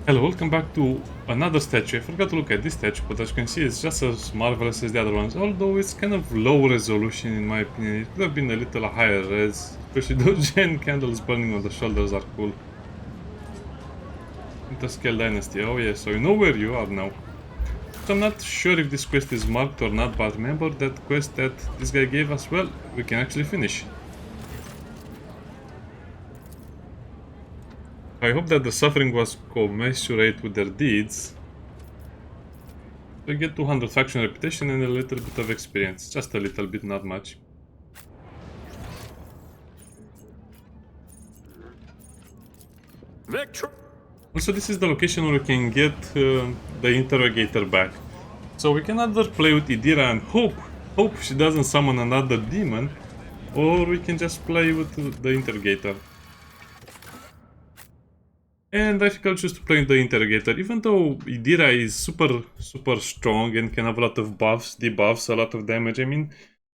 Hello, welcome back to another statue. I forgot to look at this statue, but as you can see, it's just as marvelous as the other ones. Although it's kind of low resolution in my opinion. It could have been a little higher res, especially those giant candles burning on the shoulders are cool. Interscale Dynasty. Oh yeah, so you know where you are now. So I'm not sure if this quest is marked or not, but remember that quest that this guy gave us? Well, we can actually finish. I hope that the suffering was commensurate with their deeds. We get 200 faction reputation and a little bit of experience. Just a little bit, not much. Victory! Also, this is the location where we can get the interrogator back. So we can either play with Idira and hope she doesn't summon another demon, or we can just play with the interrogator. And I think I'll choose to play the interrogator, even though Idira is super strong and can have a lot of buffs, debuffs, a lot of damage. I mean,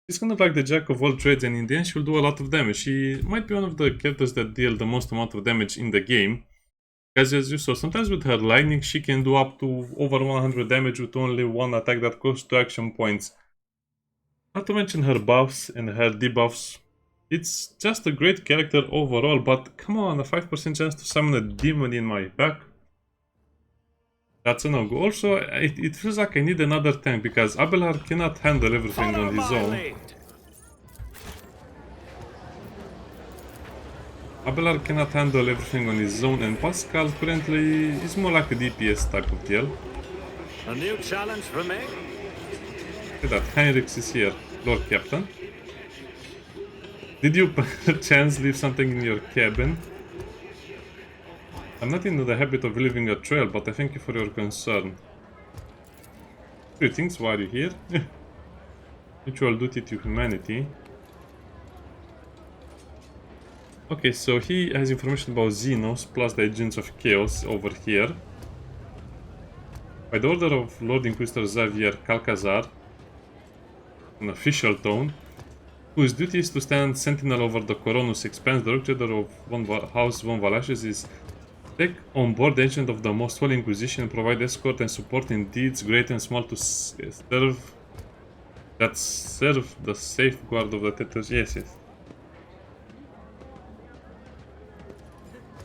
she's kind of like the jack of all trades, and in the end she'll do a lot of damage. She might be one of the characters that deal the most amount of damage in the game. As you saw, sometimes with her lightning she can do up to over 100 damage with only one attack that costs 2 action points. Not to mention her buffs and her debuffs. It's just a great character overall, but come on, a 5% chance to summon a demon in my pack? That's a no-go. Also, it feels like I need another tank, because Abelard cannot handle everything on his own. Abelard cannot handle everything on his own, and Pascal currently is more like a DPS type of deal. A new challenge for me? Look at that, Heinrix is here, Lord Captain. Did you perchance leave something in your cabin? I'm not in the habit of leaving a trail, but I thank you for your concern. Greetings, why are you here? Mutual duty to humanity. Okay, so he has information about Xenos plus the Agents of Chaos over here. By the order of Lord Inquisitor Xavier Calcazar, an official tone, whose duty is to stand sentinel over the Coronus Expanse, the Order of House von Valaches is take on board the Agent of the Most Holy Inquisition and provide escort and support in deeds great and small to serve the safeguard of the territories. Yes.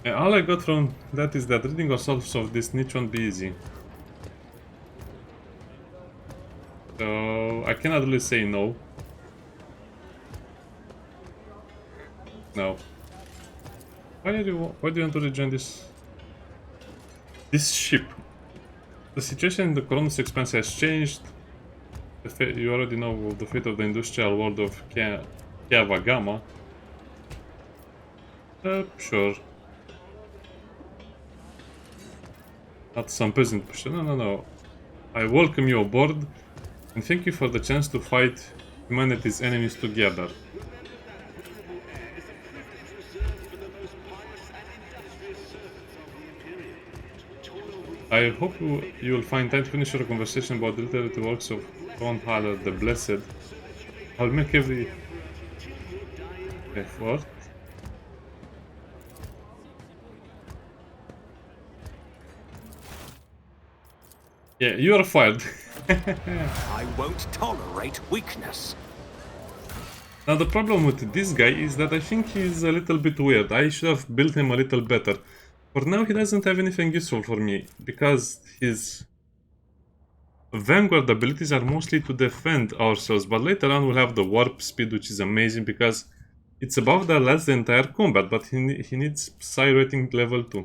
And all I got from that is that reading ourselves of this niche won't be easy. So I cannot really say no. No. Why do you want to rejoin this ship? The situation in the Coronus Expanse has changed. You already know the fate of the industrial world of Kiavagama. Sure. Not some peasant pusher. No. I welcome you aboard and thank you for the chance to fight humanity's enemies together. I hope you will find time to finish your conversation about the literary works of Haller the Blessed. I'll make every effort. Yeah, you are fired. I won't tolerate weakness. Now the problem with this guy is that I think he's a little bit weird. I should have built him a little better. For now he doesn't have anything useful for me, because his Vanguard abilities are mostly to defend ourselves, but later on we'll have the warp speed, which is amazing because it's above the last entire combat, but he needs Psi rating level 2.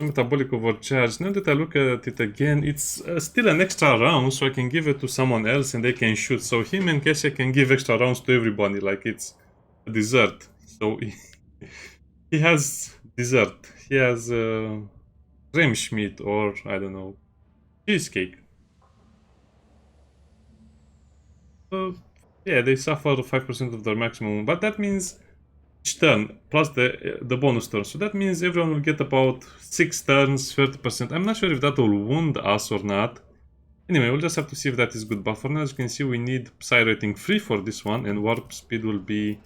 Metabolic overcharge. Now that I look at it again, it's still an extra round, so I can give it to someone else and they can shoot. So him and Cassia can give extra rounds to everybody, like it's a dessert. So he has dessert. He has cream schmidt, or I don't know, cheesecake. Yeah, they suffer 5% of their maximum, but that means each turn plus the bonus turn, so that means everyone will get about 6 turns, 30%. I'm not sure if that will wound us or not. Anyway, we'll just have to see if that is good, but for now, as you can see, we need Psi rating 3 for this one, and warp speed will be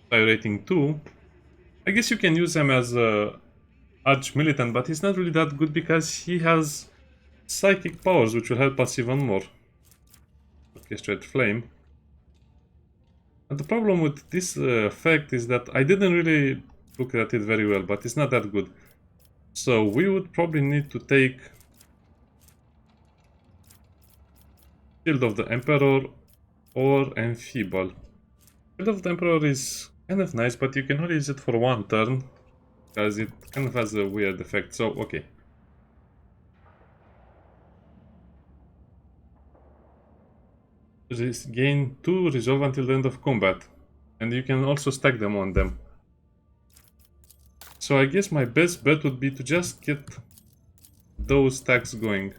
Psi rating 2. I guess you can use them as Arch Militant, but he's not really that good because he has psychic powers, which will help us even more. Orchestrate Flame. And the problem with this effect is that I didn't really look at it very well, but it's not that good. So we would probably need to take Shield of the Emperor or Enfeeble. Shield of the Emperor is kind of nice, but you can only use it for one turn, because it kind of has a weird effect, so okay. Gain 2 resolve until the end of combat, and you can also stack them on them. So I guess my best bet would be to just get those stacks going.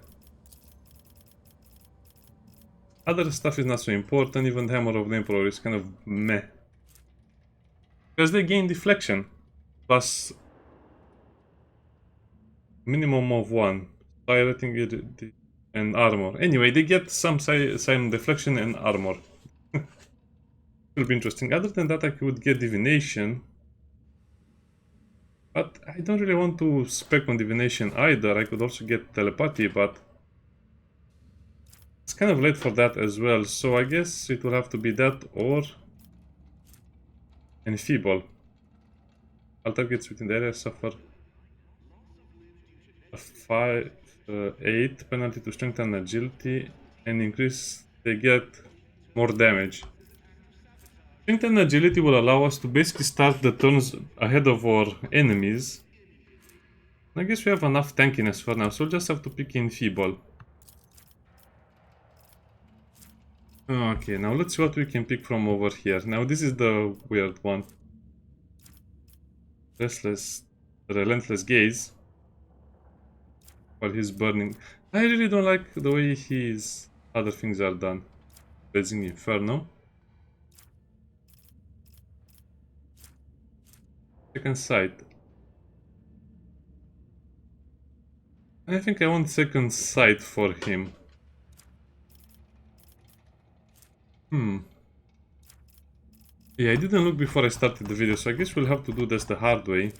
Other stuff is not so important, even the Hammer of the Emperor is kind of meh. Because they gain deflection, plus minimum of 1, piloting it and armor. Anyway, they get some deflection and armor. Will be interesting. Other than that, I could get divination. But I don't really want to spec on divination either. I could also get telepathy, but it's kind of late for that as well. So I guess it will have to be that or Enfeeble. All targets within the area suffer a 8 penalty to strength and agility, and increase they get more damage. Strength and agility will allow us to basically start the turns ahead of our enemies. I guess we have enough tankiness for now, so we'll just have to pick Enfeeble. Okay, now let's see what we can pick from over here. Now this is the weird one. Relentless Gaze. While he's burning. I really don't like the way his other things are done. Blazing Inferno. Second Sight. I think I want Second Sight for him. Yeah, I didn't look before I started the video, so I guess we'll have to do this the hard way.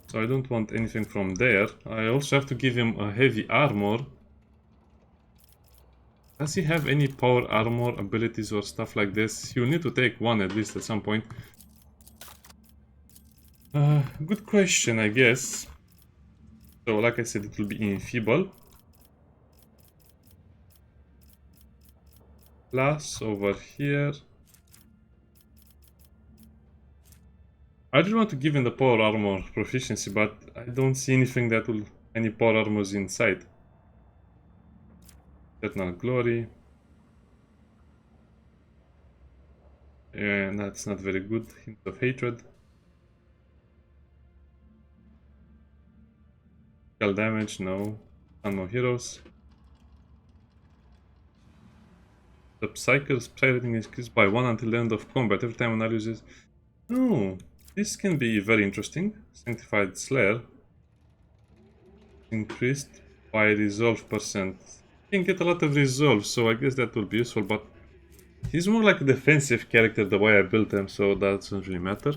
So I don't want anything from there. I also have to give him a heavy armor. Does he have any power armor abilities or stuff like this? He'll need to take one at least at some point. Good question, I guess. So like I said, it will be Enfeeble. Plus over here. I just want to give him the power armor proficiency, but I don't see anything that will any power armors inside. Eternal Glory. And that's not very good. Hint of Hatred. Critical damage, no. No heroes. The Psyker's Psy rating is increased by 1 until the end of combat. Every time an ally uses. Oh, this can be very interesting. Sanctified Slayer. Increased by resolve percent. You can get a lot of resolve, so I guess that will be useful, but he's more like a defensive character the way I built him, so that doesn't really matter.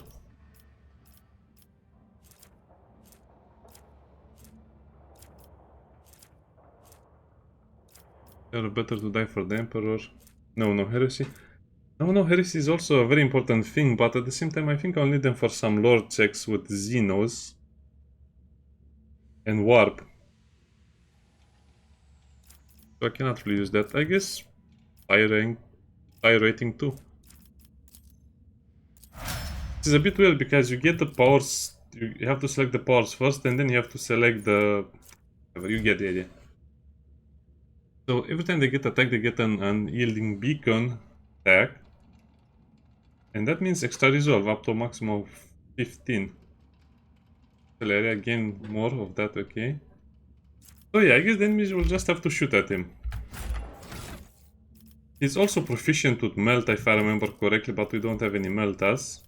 They're better to die for the Emperor. No heresy. No heresy is also a very important thing, but at the same time I think I'll need them for some lore checks with Xenos and Warp. So I cannot really use that. I guess Fire rating too. This is a bit weird because you get the powers, you have to select the powers first and then you have to select the... You get the idea. So every time they get attacked, they get an unyielding beacon attack. And that means extra resolve up to a maximum of 15. Area gain more of that, okay. So yeah, I guess the enemies will just have to shoot at him. He's also proficient with melt if I remember correctly, but we don't have any meltas.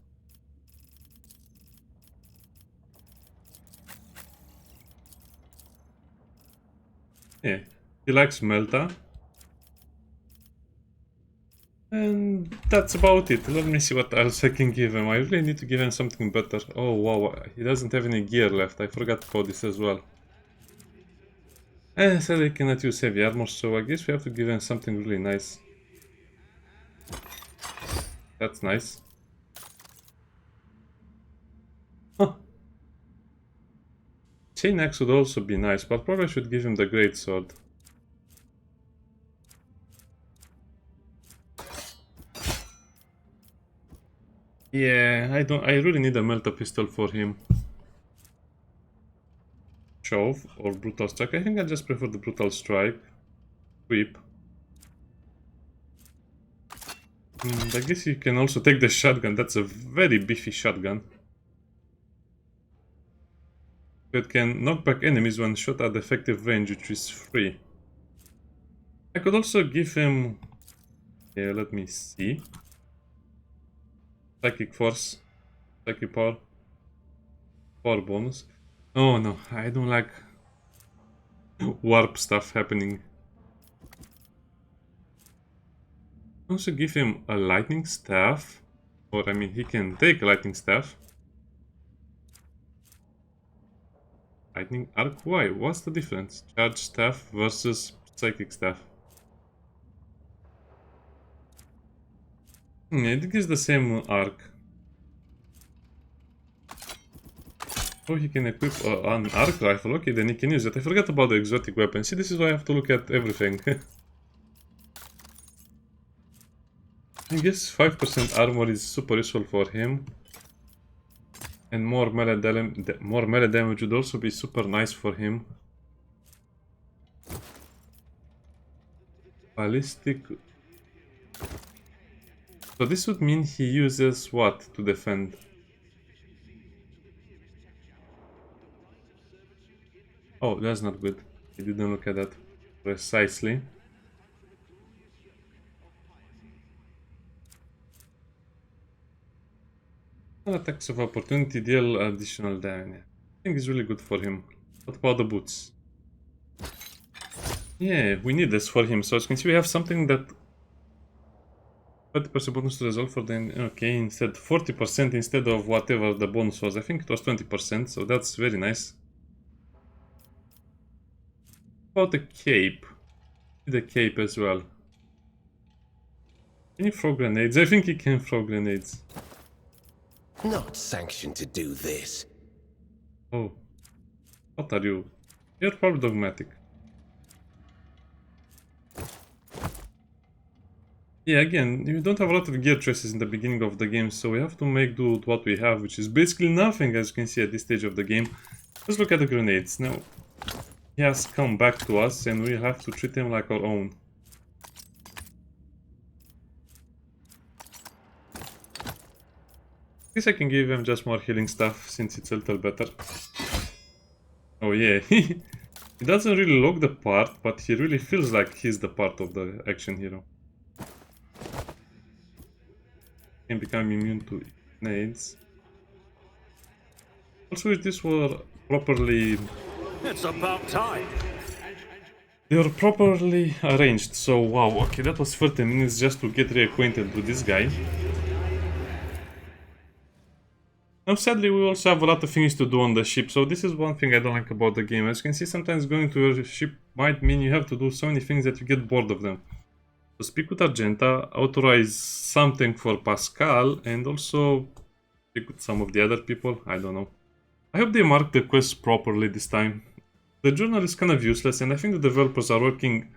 Yeah, he likes melta. And that's about it. Let me see what else I can give him. I really need to give him something better. Oh wow, he doesn't have any gear left. I forgot about this as well. And said I cannot use heavy armor, so I guess we have to give him something really nice. That's nice. Huh. Chain axe would also be nice, but probably I should give him the great sword. Yeah, I really need a melta pistol for him. Shove or brutal strike. I think I just prefer the brutal strike. Whip. I guess you can also take the shotgun. That's a very beefy shotgun. It can knock back enemies when shot at effective range, which is free. I could also give him... Yeah, let me see. Psychic force. Psychic power. Power bonus. Oh no, I don't like warp stuff happening. Also give him a lightning staff. Or I mean, he can take a lightning staff. Lightning arc? Why? What's the difference? Charge staff versus psychic staff. I think it's the same arc. Oh, he can equip an arc rifle. Okay, then he can use it. I forgot about the exotic weapon. See, this is why I have to look at everything. I guess 5% armor is super useful for him. And more melee damage would also be super nice for him. Ballistic. So this would mean he uses what to defend? Oh, that's not good. I didn't look at that precisely. Attacks of opportunity deal additional damage. I think it's really good for him. What about the boots? Yeah, we need this for him. So as you can see, we have something that 30% bonus to resolve for the... Okay, instead 40% instead of whatever the bonus was. I think it was 20%, so that's very nice. About the cape. The cape as well. Can you throw grenades? I think he can throw grenades. Not sanctioned to do this. Oh. What are you? You're probably dogmatic. Yeah, again, you don't have a lot of gear choices in the beginning of the game, so we have to make do with what we have, which is basically nothing, as you can see at this stage of the game. Let's look at the grenades. Now, he has come back to us, and we have to treat him like our own. I guess I can give him just more healing stuff, since it's a little better. Oh yeah, he doesn't really look the part, but he really feels like he's the part of the action hero. Can become immune to nades. Also, if this were properly... It's about time. They were properly arranged, so wow, okay, that was 30 minutes just to get reacquainted with this guy. Now sadly we also have a lot of things to do on the ship, so this is one thing I don't like about the game. As you can see, sometimes going to your ship might mean you have to do so many things that you get bored of them. So speak with Argenta, authorize something for Pascal, and also speak with some of the other people, I don't know. I hope they mark the quest properly this time. The journal is kind of useless, and I think the developers are working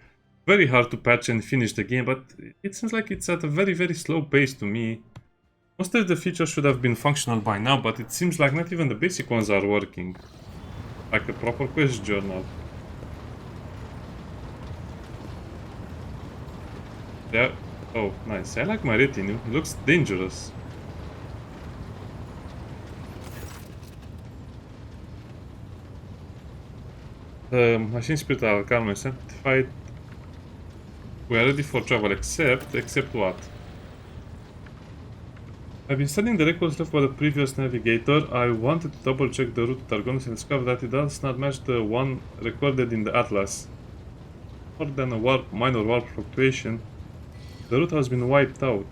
very hard to patch and finish the game, but it seems like it's at a very slow pace to me. Most of the features should have been functional by now, but it seems like not even the basic ones are working. Like a proper quest journal. Yeah. Oh, nice. I like my retinue. It looks dangerous. Machine spirit are calm and sanctified. We are ready for travel, except what? I've been studying the records left by the previous navigator. I wanted to double check the route to Argenta and discover that it does not match the one recorded in the atlas. More than a minor warp fluctuation, the route has been wiped out.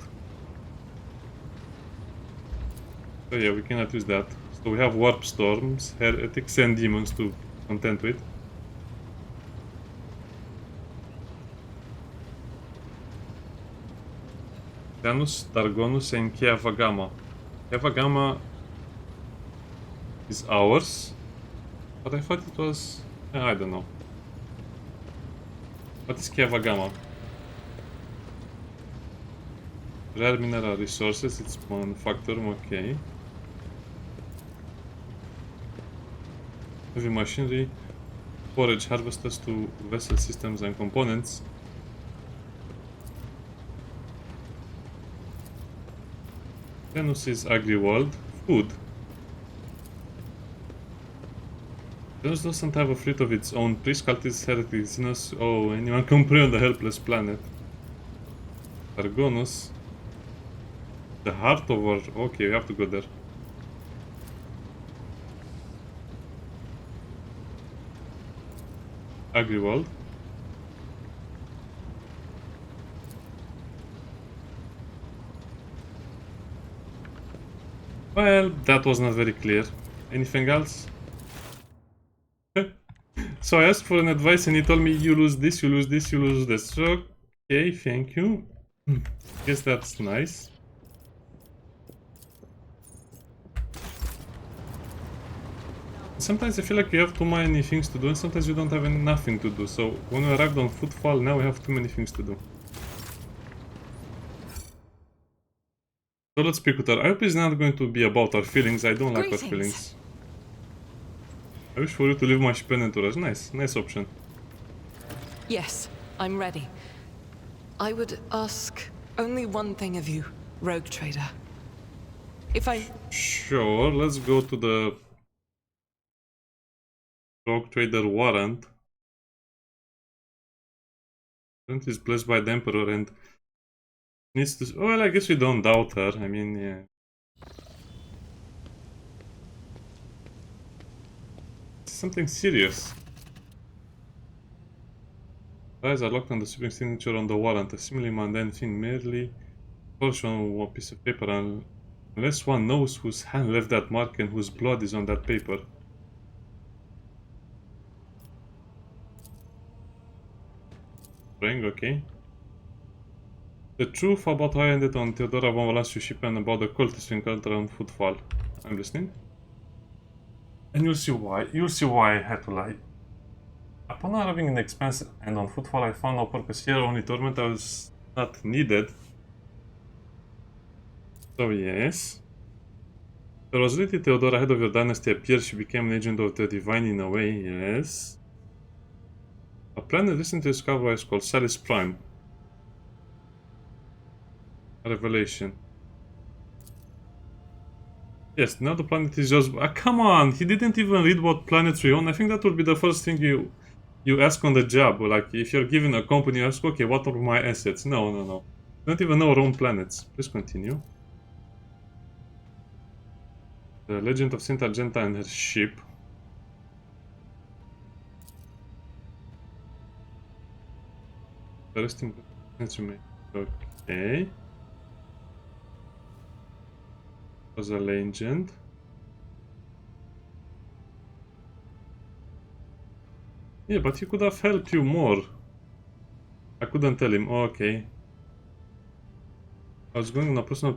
So yeah, we cannot use that. So we have warp storms, heretics, and demons to contend with. Janus, Dargonus, and Kiavagama. Kiavagama is ours, but I thought it was... I don't know. What is Kiavagama? Rare mineral resources, it's manufacturing, okay. Heavy machinery, forage harvesters to vessel systems and components. Venus is agri-world, food. Venus doesn't have a fleet of its own. Priest cultists heretics. Venus. Oh, anyone can prey on the helpless planet. Argonus. The heart of our... Okay, we have to go there. Agri-world. Well, that was not very clear. Anything else? So I asked for an advice and he told me you lose this, you lose this, you lose this. So, okay, thank you. Guess that's nice. Sometimes I feel like you have too many things to do and sometimes you don't have nothing to do. So when we arrived on Footfall, now we have too many things to do. So let's speak with her. I hope it's not going to be about our feelings. I don't like our feelings. I wish for you to leave my ship and entourage. Nice, nice option. Yes, I'm ready. I would ask only one thing of you, rogue trader. If I... Sure, let's go to the rogue trader warrant. Warrant is blessed by the Emperor and needs to... Well, I guess we don't doubt her. I mean, yeah. Something serious. Eyes are locked on the shipping signature on the warrant. A seemingly mundane thing, merely portion on one piece of paper, unless one knows whose hand left that mark and whose blood is on that paper. Praying, okay. The truth about how I ended on Theodora von Valanciu's ship and about the cultists encountered on Footfall. I'm listening. And you'll see why. You'll see why I had to lie. Upon arriving in the Expanse and on Footfall, I found no purpose here, only torment. I was not needed. So yes. There was Lady Theodora, head of your dynasty, appeared. She became an agent of the divine in a way, yes. A planet recently discovered is called Salis Prime. A revelation. Yes, now the planet is just... come on! He didn't even read what planets we own. I think that would be the first thing you ask on the job. Like, if you're given a company, you ask, okay, what are my assets? No, no, no. We don't even know our own planets. Please continue. The legend of Saint Argenta and her ship. The resting instrument. Okay. Was a legend. Yeah, but he could have helped you more. I couldn't tell him. Oh, okay. I was going on a personal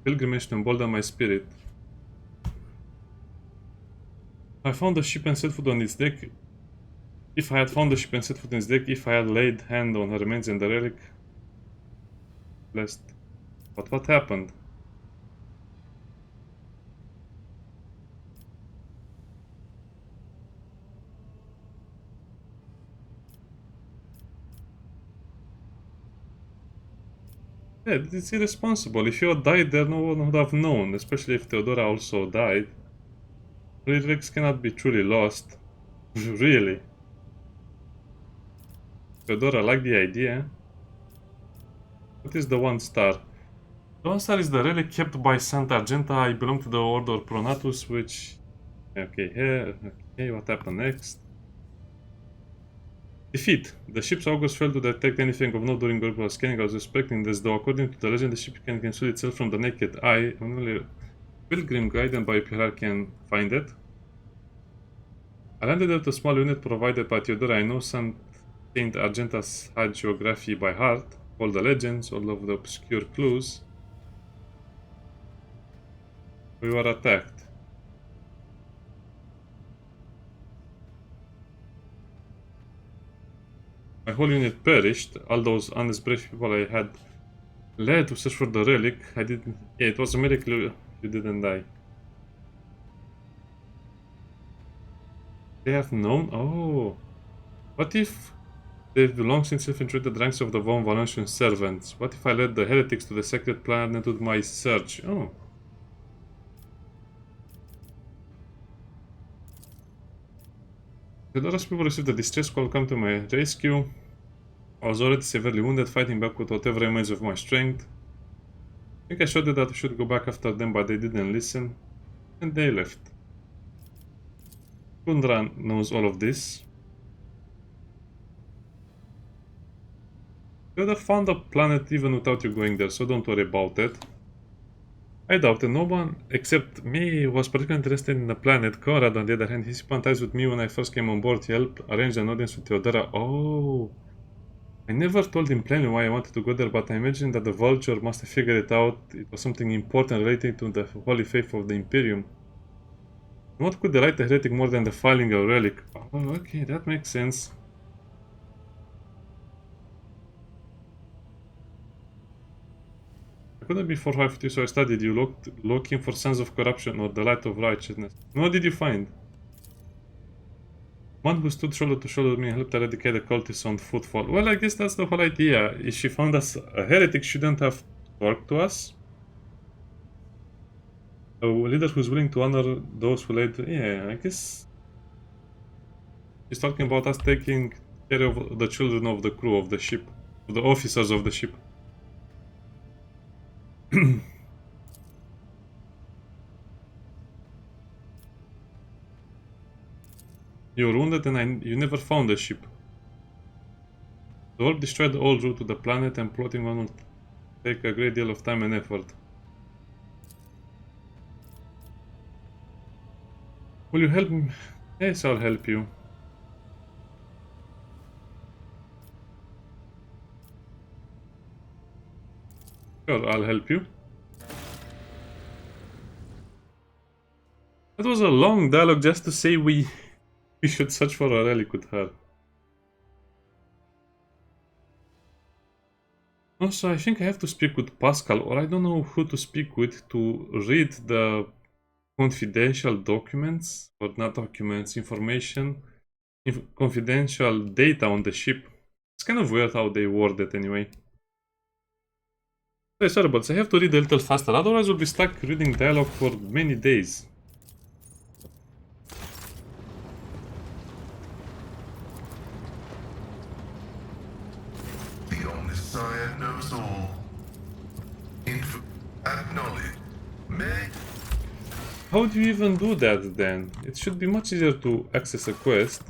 pilgrimage to embolden my spirit. I found the ship and set foot on its deck. If I had found the ship and set foot on its deck, if I had laid hand on her remains and the relic, blessed. But what happened? Yeah, it's irresponsible. If you had died there, no one would have known, especially if Theodora also died. Heinrix cannot be truly lost. Really. Theodora liked the idea. What is the 1 star? The 1 star is the relic kept by Santa Argenta. I belong to the Order Pronatus, which... Okay, here. Okay, what happened next? Defeat. The ship's augurs failed to detect anything of note during orbital scanning. I was expecting this, though according to the legend, the ship can conceal itself from the naked eye. Pilgrim guided by Pilar can find it. I landed at a small unit provided by Theodora. I know Saint Argenta's hagiography by heart, all the legends, all of the obscure clues. We were attacked. My whole unit perished. All those honest brave people I had led to search for the relic. I didn't. Yeah, it was a miracle you didn't die. They have known? Oh. What if they've long since infiltrated the ranks of the Von Valentian servants? What if I led the heretics to the sacred planet with my search? Oh. The Doros people received a distress call, come to my rescue. I was already severely wounded, fighting back with whatever remains of my strength. I think I shouted that we should go back after them, but they didn't listen. And they left. Kundra knows all of this. You would have found the planet even without you going there, so don't worry about it. I doubt it. No one except me was particularly interested in the planet. Conrad, on the other hand, he sympathized with me when I first came on board. He helped arrange an audience with Theodora. Oh. I never told him plainly why I wanted to go there, but I imagine that the Vulture must have figured it out. It was something important relating to the holy faith of the Imperium. What could delight the heretic more than the filing a relic? Oh, okay, that makes sense. I couldn't be 450, so I studied you, looking for signs of corruption or the light of righteousness. And what did you find? One who stood shoulder to shoulder with me and helped eradicate the cultists on footfall. Well, I guess that's the whole idea. If she found us a heretic, she shouldn't have talked to us. A leader who's willing to honor those who laid... Yeah, I guess... She's talking about us taking care of the children of the crew of the ship. The officers of the ship. You were wounded and you never found the ship. The orb destroyed all route to the planet, and plotting one will take a great deal of time and effort. Will you help me? Yes, I'll help you. Sure, I'll help you. That was a long dialogue just to say we should search for a relic with her. Also, I think I have to speak with Pascal, or I don't know who to speak with to read the confidential documents, or not documents, information, confidential data on the ship. It's kind of weird how they word it anyway. Sorry, but I have to read a little faster, otherwise we'll be stuck reading dialogue for many days. The Omnissiah knows all. Acknowledge. How do you even do that then? It should be much easier to access a quest.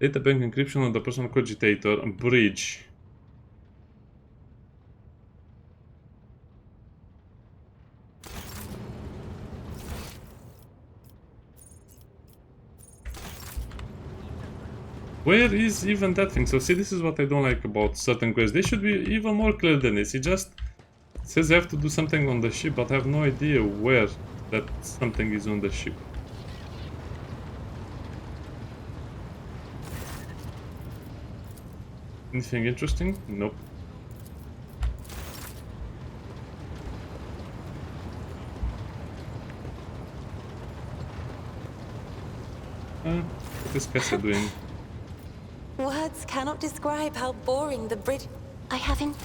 Data bank encryption on the personal cogitator. Bridge. Where is even that thing? So see, this is what I don't like about certain quests. They should be even more clear than this. It just says I have to do something on the ship, but I have no idea where that something is on the ship. Anything interesting? Nope. What is Cassia doing? Words cannot describe how boring the bridge... I haven't...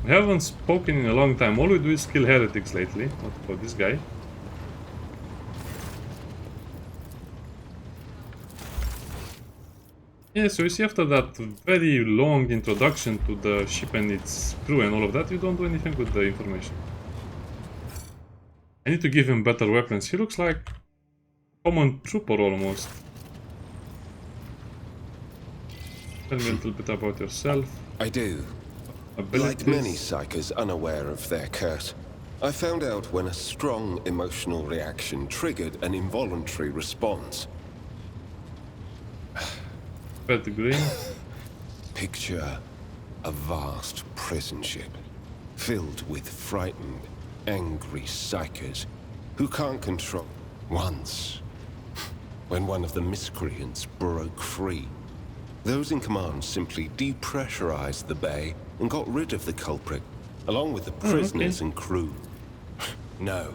We haven't spoken in a long time. All we do is kill heretics lately. What about this guy? Yeah, so you see, after that very long introduction to the ship and its crew and all of that, you don't do anything with the information. I need to give him better weapons. He looks like a common trooper almost. Tell me a little bit about yourself. I do. Abilities. Like many psychers unaware of their curse, I found out when a strong emotional reaction triggered an involuntary response. Red green. Picture a vast prison ship filled with frightened, angry psychers who can't control. Once, when one of the miscreants broke free, those in command simply depressurized the bay and got rid of the culprit, along with the prisoners and crew. No.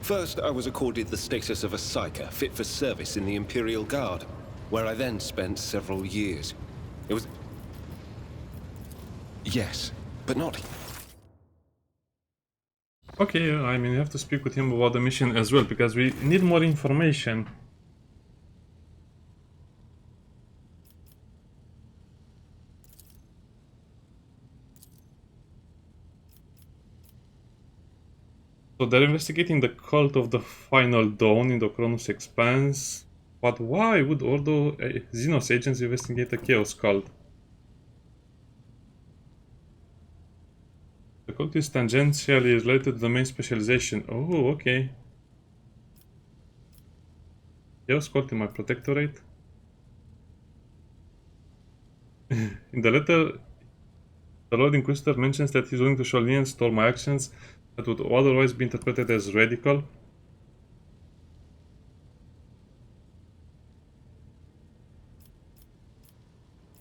First, I was accorded the status of a psyker fit for service in the Imperial Guard, where I then spent several years. It was... Yes, but not... Okay, I mean, you have to speak with him about the mission as well, because we need more information. So they're investigating the cult of the Final Dawn in the Cronus Expanse. But why would Ordo Xenos agents investigate a Chaos cult? The cult is tangentially related to the main specialization. Oh, okay. Chaos cult in my protectorate. In the letter, the Lord Inquisitor mentions that he's willing to show lenience toward my actions that would otherwise be interpreted as radical.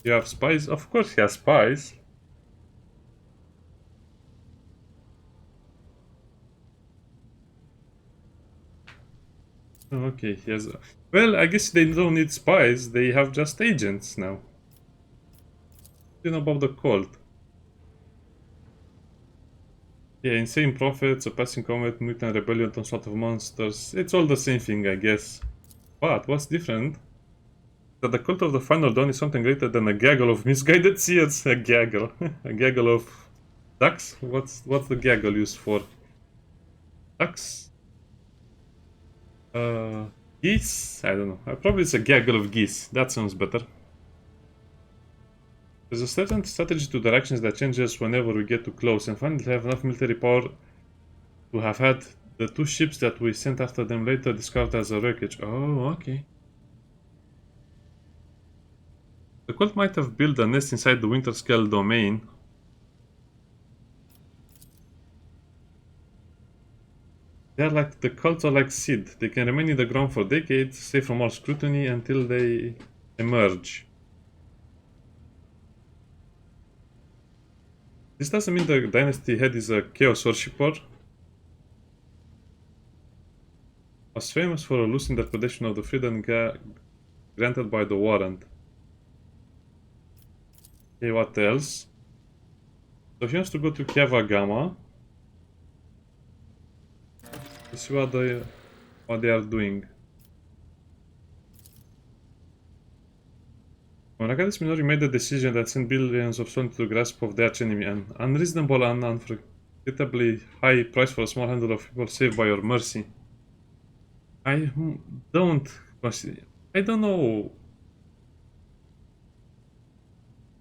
You have spies? Of course he has spies. Okay, he has... Well, I guess they don't need spies, they have just agents now. You know about the cult. Yeah, insane prophets, a passing comet, mutant rebellion, onslaught of monsters. It's all the same thing, I guess. But what's different? That the cult of the Final Dawn is something greater than a gaggle of misguided seers. A gaggle. A gaggle of ducks? What's the gaggle used for? Ducks? Geese? I don't know. Probably it's a gaggle of geese. That sounds better. There's a certain strategy to directions that changes whenever we get too close, and finally have enough military power to have had the two ships that we sent after them later discovered as a wreckage. Oh, okay. The cult might have built a nest inside the Winter Scale domain. They're like, the cults are like seed. They can remain in the ground for decades, safe from all scrutiny until they emerge. This doesn't mean the dynasty head is a chaos worshipper. Was famous for a loose interpretation of the freedom granted by the warrant. Okay, what else? So he wants to go to Kiava Gamma. Let's see what they are doing. When Agadis Minori made the decision that sent billions of souls to the grasp of their enemy, an unreasonable and unforgettably high price for a small handful of people saved by your mercy. I don't know.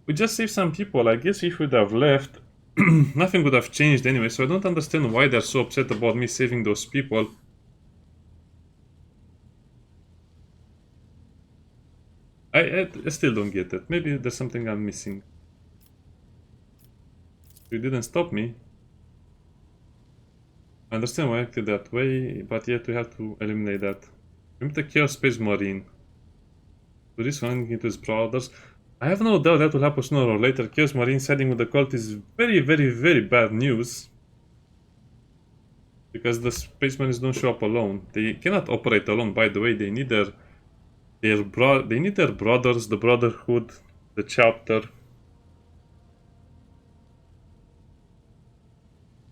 We just saved some people. I guess if we'd have left, nothing would have changed anyway, so I don't understand why they're so upset about me saving those people. I still don't get it. Maybe there's something I'm missing. You didn't stop me. I understand why I acted that way, but yet we have to eliminate that. We meet the Chaos Space Marine. To this one into his brothers. I have no doubt that will happen sooner or later. Chaos Marine siding with the cult is very, very, very bad news. Because the Space Marines don't show up alone. They cannot operate alone, by the way. They need their brothers, the Brotherhood, the Chapter.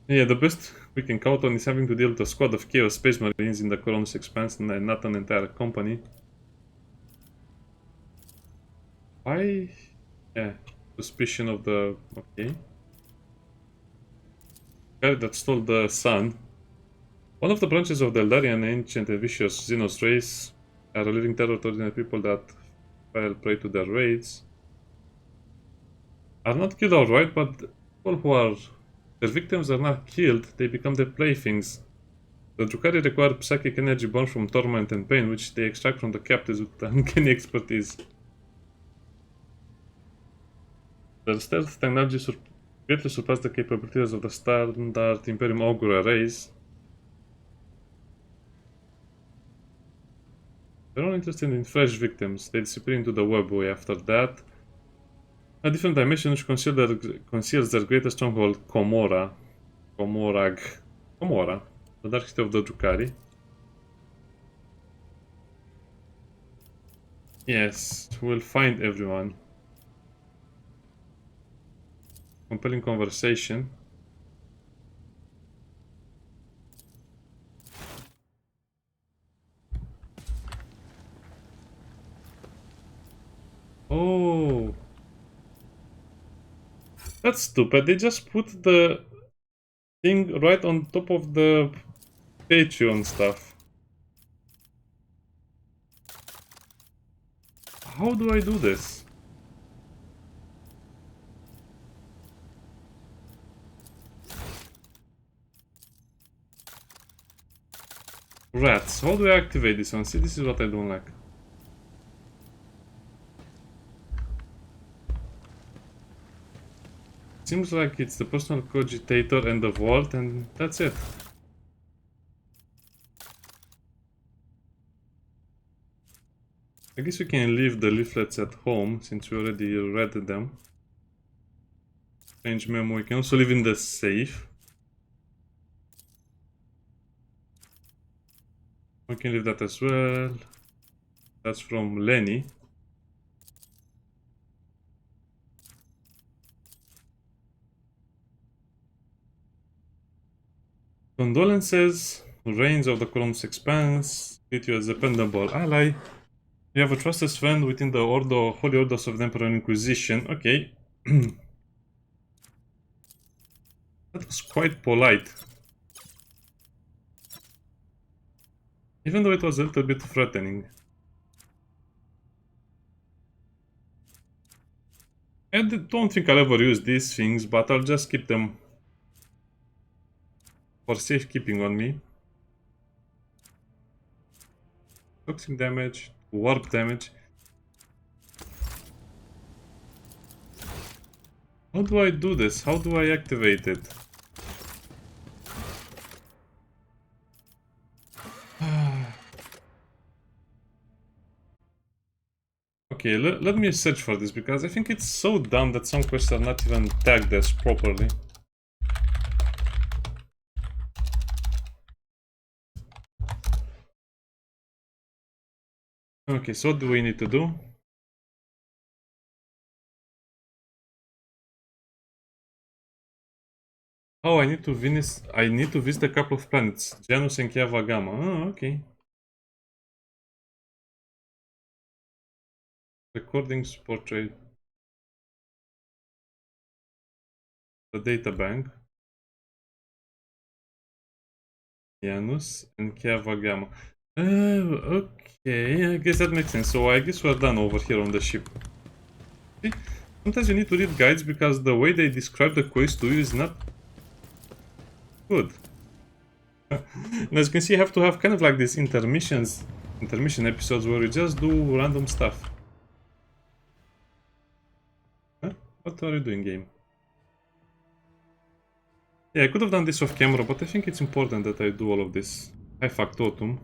Yeah, the best we can count on is having to deal with a squad of Chaos Space Marines in the Cronus Expanse and not an entire company. Why? Yeah, suspicion of the... okay. Guy that stole the sun. One of the branches of the Eldarian ancient and vicious Xenos race are a living terror to ordinary people that fell prey to their raids. Are not killed outright, but people who are Their victims are not killed, they become their playthings. The Drukhari require psychic energy born from torment and pain, which they extract from the captives with uncanny expertise. Their stealth technology greatly surpassed the capabilities of the standard Imperium Augur arrays. They're all interested in fresh victims. They disappear into the webway after that. A different dimension which conceals their greatest stronghold, Komora. Komora, the Dark City of the Drukhari. Yes, we'll find everyone. Compelling conversation. Oh, that's stupid. They just put the thing right on top of the Patreon stuff. How do I do this? Rats. How do I activate this one? See, this is what I don't like. Seems like it's the personal cogitator and the vault, and that's it. I guess we can leave the leaflets at home since we already read them. Strange memo. We can also leave in the safe. We can leave that as well. That's from Lenny. Condolences. Reigns of the Columbus Expanse. Treat you as a dependable ally. You have a trusted friend within the Holy Orders of the Emperor Inquisition. Okay. That was quite polite. Even though it was a little bit threatening. I don't think I'll ever use these things, but I'll just keep them for safekeeping on me. Toxic damage, warp damage. How do I do this? How do I activate it? Okay, let me search for this, because I think it's so dumb that some quests are not even tagged as properly. Okay, so what do we need to do? Oh, I need to visit a couple of planets, Janus and Kiava Gamma. Oh, okay. Recordings, portrait. The data bank. Janus and Kiava Gamma. Okay, I guess that makes sense. So I guess we're done over here on the ship. See? Sometimes you need to read guides because the way they describe the quest to you is not good. And as you can see, you have to have kind of like these intermission episodes where you just do random stuff. Huh? What are you doing, game? Yeah, I could have done this off camera, but I think it's important that I do all of this. High factotum.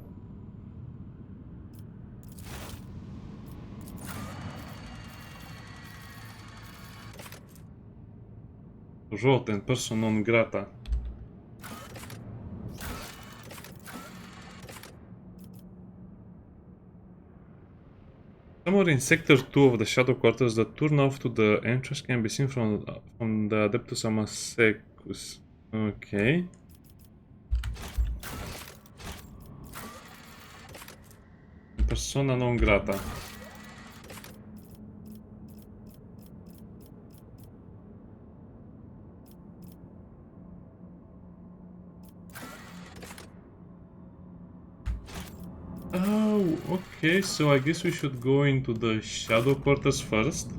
Rot and person non grata. Somewhere in Sector 2 of the Shadow Quarters, the turn off to the entrance can be seen from the Adeptus Amasecus. Okay. Persona non grata. Oh, okay, so I guess we should go into the Shadow Quarters first.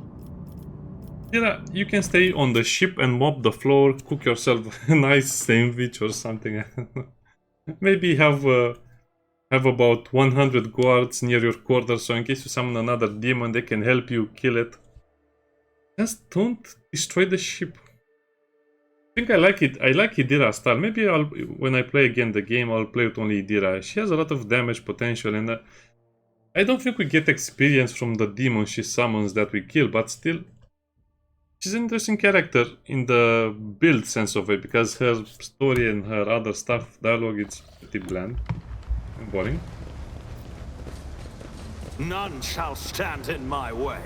Yeah, you can stay on the ship and mop the floor, cook yourself a nice sandwich or something. Maybe have about 100 guards near your quarters, so in case you summon another demon, they can help you kill it. Just don't destroy the ship. I think I like it. I like Idira's style. Maybe when I play again the game, I'll play with only Idira. She has a lot of damage potential, and I don't think we get experience from the demons she summons that we kill, but still, she's an interesting character in the build sense of it, because her story and her other stuff, dialogue, it's pretty bland and boring. None shall stand in my way.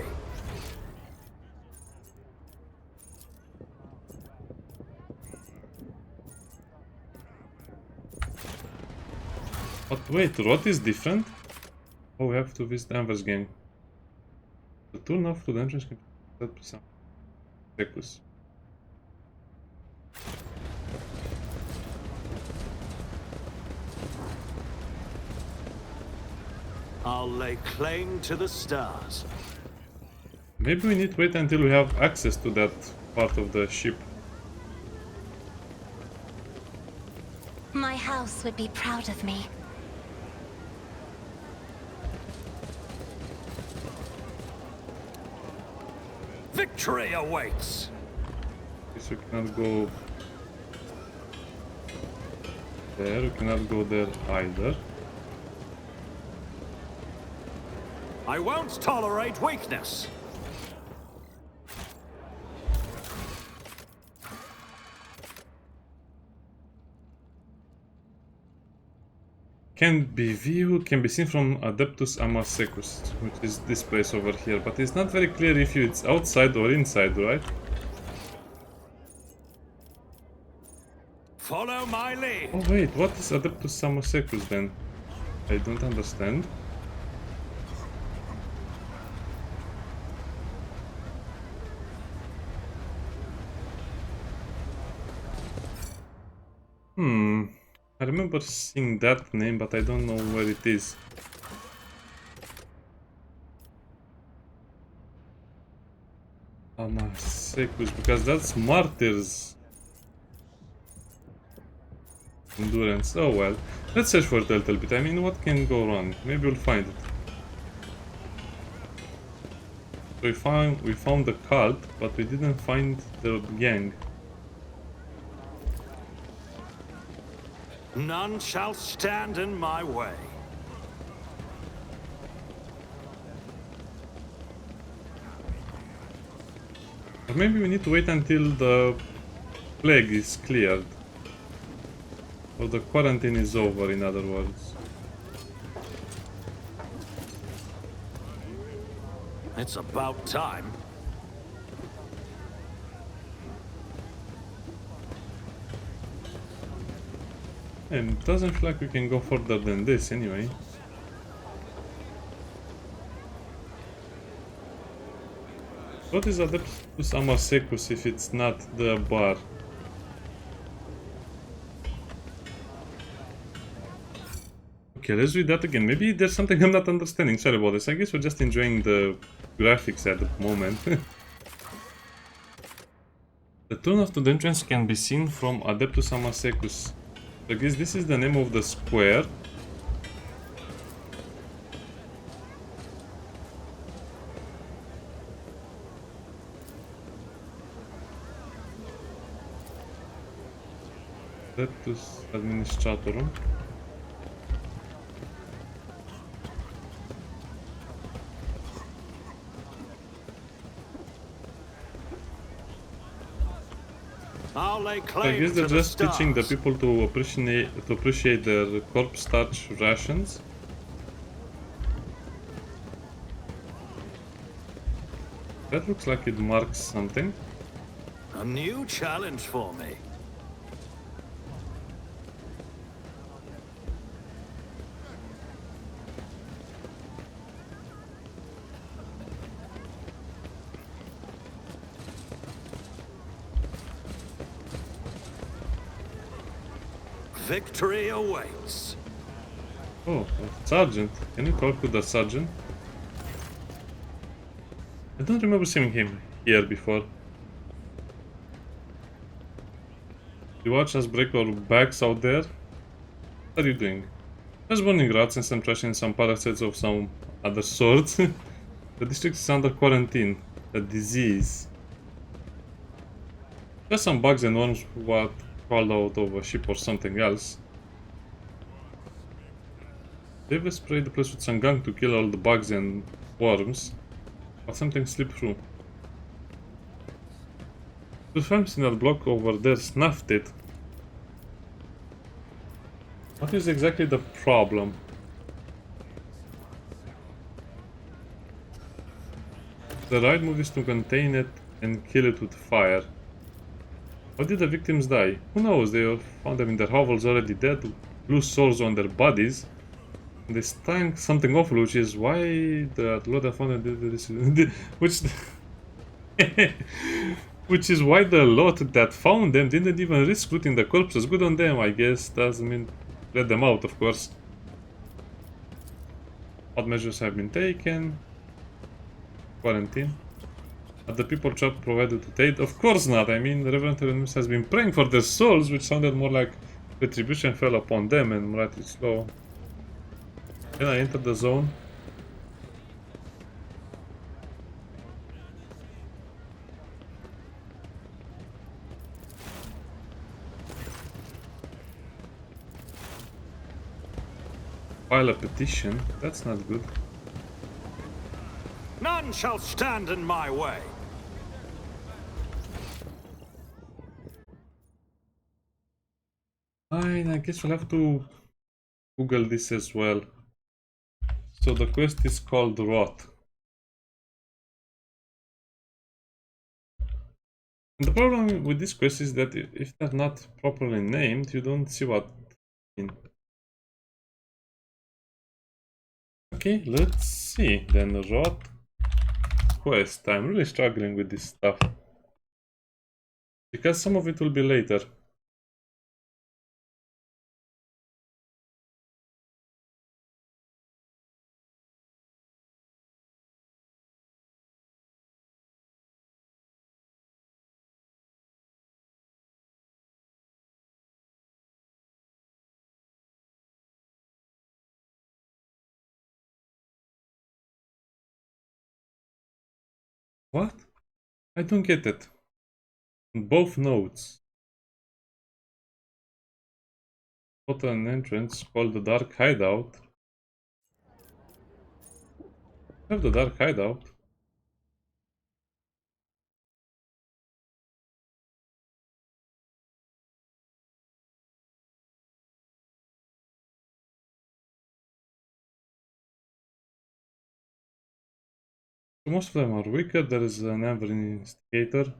But wait, Rot is different? Oh, we have to visit Anver's gang. The turn off to the entrance can be set to some Secus. I'll lay claim to the stars. Maybe we need to wait until we have access to that part of the ship. My house would be proud of me. Victory awaits! Guess we cannot go there, we cannot go there either. I won't tolerate weakness. Can be seen from Adeptus Amasecus, which is this place over here, but it's not very clear if it's outside or inside, right? Follow my lead. Oh wait, what is Adeptus Amasecus then? I don't understand. I remember seeing that name, but I don't know where it is. Amasecus, because that's Martyrs. Endurance. Oh well. Let's search for it a little bit. I mean, what can go wrong? Maybe we'll find it. So we found the cult, but we didn't find the gang. None shall stand in my way. Or maybe we need to wait until the plague is cleared. Or the quarantine is over, in other words. It's about time. And it doesn't feel like we can go further than this anyway. What is Adeptus Amasecus if it's not the bar? Okay, let's read that again. Maybe there's something I'm not understanding. Sorry about this. I guess we're just enjoying the graphics at the moment. The turn of the entrance can be seen from Adeptus Amasecus. I guess this is the name of the square. Adeptus Administratorum. I'll lay I claim guess to they're the just teaching the stars. people to appreciate their corpse starch rations. That looks like it marks something. A new challenge for me. Victory awaits. Oh, a sergeant. Can you talk to the sergeant? I don't remember seeing him. here before. You watch us break our backs out there? What are you doing? Just burning rats and some trash and some parasites of some other sort. The district is under quarantine. A disease. Just some bugs and worms what crawled out of a ship or something else. They've sprayed the place with some gunk to kill all the bugs and worms, but something slipped through. The farms in that block over there snuffed it. What is exactly the problem? The right move is to contain it and kill it with fire. How did the victims die? Who knows, they found them in their hovels already dead, blue sores on their bodies. They stank something awful, which is why the Lord found them, which is why the lot that found them didn't even risk looting the corpses. Good on them, I guess. Doesn't mean let them out, of course. What measures have been taken? Quarantine. Are the people trapped provided with aid? Of course not. I mean, the Revenant has been praying for their souls, which sounded more like retribution fell upon them and morality slow. Can I enter the zone? File a petition. That's not good. None shall stand in my way. Fine, I guess we'll have to Google this as well. So the quest is called Rot. And the problem with this quest is that if they're not properly named, you don't see what in. Okay, let's see. Then Rot quest. I'm really struggling with this stuff. Because some of it will be later. What? I don't get it. Both nodes. Got an entrance called the Dark Hideout. I have the Dark Hideout. Most of them are wicked. There is an Amber Instigator.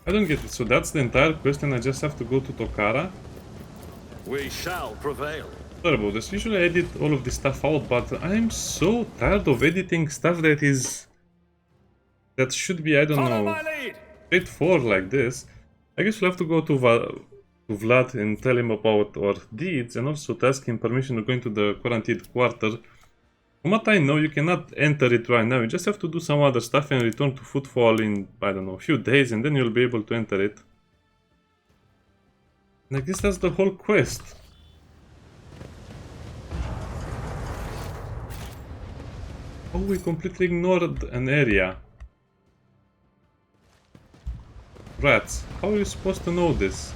I don't get it. So that's the entire quest and I just have to go to Tokara? We shall prevail. Sorry about this. Usually I edit all of this stuff out, but I'm so tired of editing stuff that should be, I don't Follow know, my lead. straightforward like this. I guess we'll have to go to Vlad and tell him about our deeds and also to ask him permission to go into the quarantined quarter. From what I know, you cannot enter it right now. You just have to do some other stuff and return to Footfall in, I don't know, a few days, and then you'll be able to enter it. And I guess that's the whole quest. Oh, we completely ignored an area. Rats. How are you supposed to know this?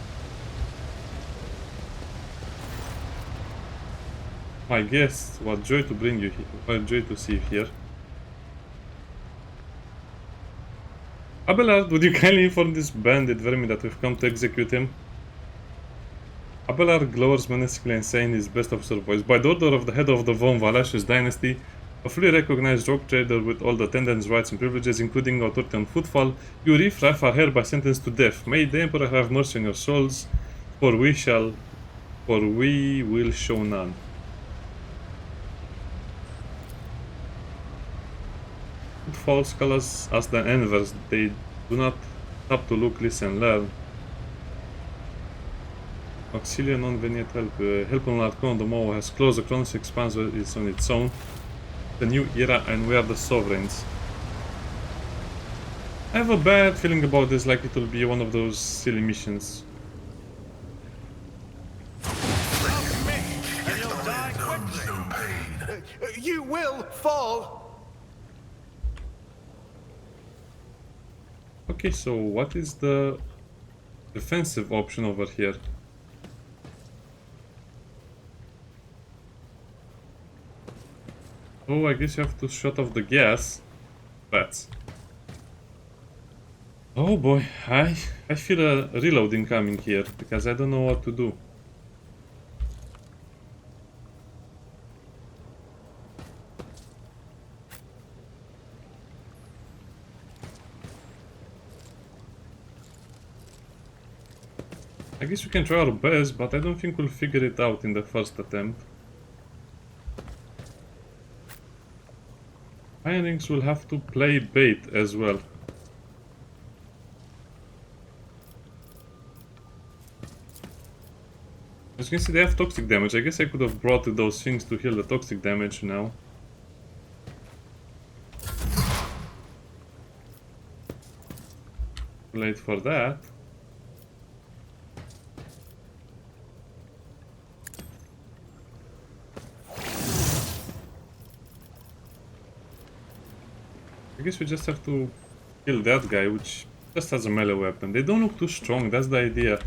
My guess, what joy to bring you here. What joy to see you here. Abelard, would you kindly inform this bandit vermin that we've come to execute him? Abelard glowers menacingly and saying his best officer voice. By the order of the head of the Von Valacius dynasty, a fully recognized rogue trader with all the attendants' rights and privileges, including authority on Footfall, you riffraff are hereby sentenced to death. May the Emperor have mercy on your souls, for we will show none. false colors as the inverse. They do not stop to look, listen, learn. Auxiliary non-vignette help. Help on Arcon, the Mo has closed. The Chronos expands is on its own. The new era, and we are the sovereigns. I have a bad feeling about this, like it will be one of those silly missions. You will fall. Okay, so what is the defensive option over here? Oh, I guess you have to shut off the gas. Bats. Oh boy, I feel a reloading coming here, because I don't know what to do. I guess we can try our best, but I don't think we'll figure it out in the first attempt. Heinrix will have to play bait as well. As you can see, they have toxic damage. I guess I could have brought those things to heal the toxic damage now. Too late for that. I guess we just have to kill that guy, which just has a melee weapon. They don't look too strong, that's the idea.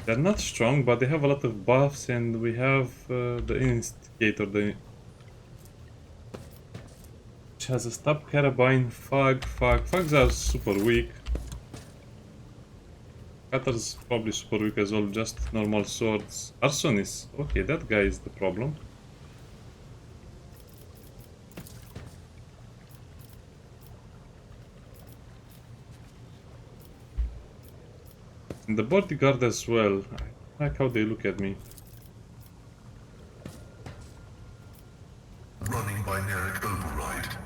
They're not strong, but they have a lot of buffs, and we have the Instigator, which has a Stab Carabine, Fags are super weak. Cutter's probably super weak as well, just normal swords. Arsonist, okay, that guy is the problem. And the bodyguard as well. I like how they look at me. Running by Neyreyan override.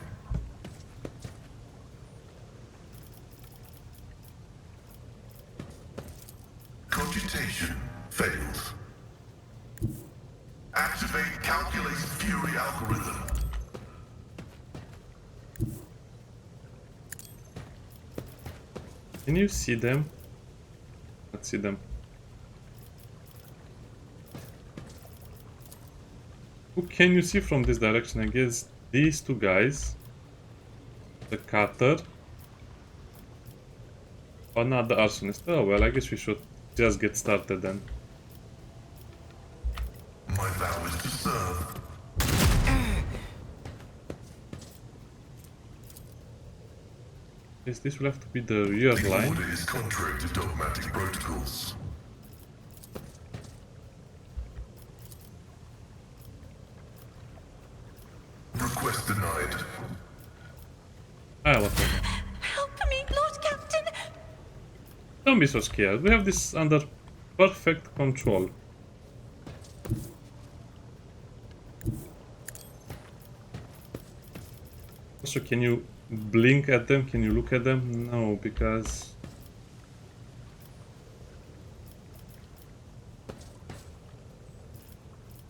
Cogitation fails. Activate calculated fury algorithm. Can you see them? Let's see them. Who can you see from this direction? I guess these two guys. The cutter. But not the arsonist. Oh well, I guess we should just get started then. My vow is to serve. Yes, this will have to be the rear The line. order is contrary to dogmatic protocols. Request denied. Ah, whatever. Help me, Lord Captain! Don't be so scared. We have this under perfect control. Also, can you blink at them? Can you look at them? No, because...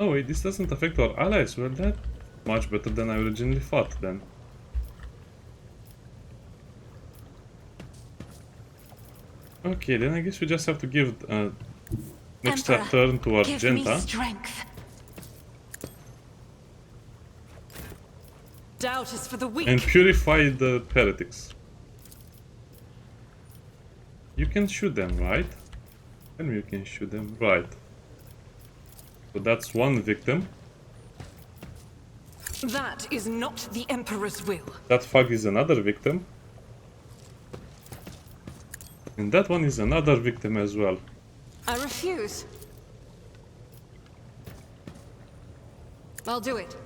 Oh wait, this doesn't affect our allies. Well, that's much better than I originally thought then. Okay, then I guess we just have to give an extra Emperor, turn to give me Argenta. strength. Doubt is for the weak. And purify the heretics. You can shoot them, right? And you can shoot them, right. So that's one victim. That is not the Emperor's will. That fog is another victim. And that one is another victim as well. I refuse. I'll do it.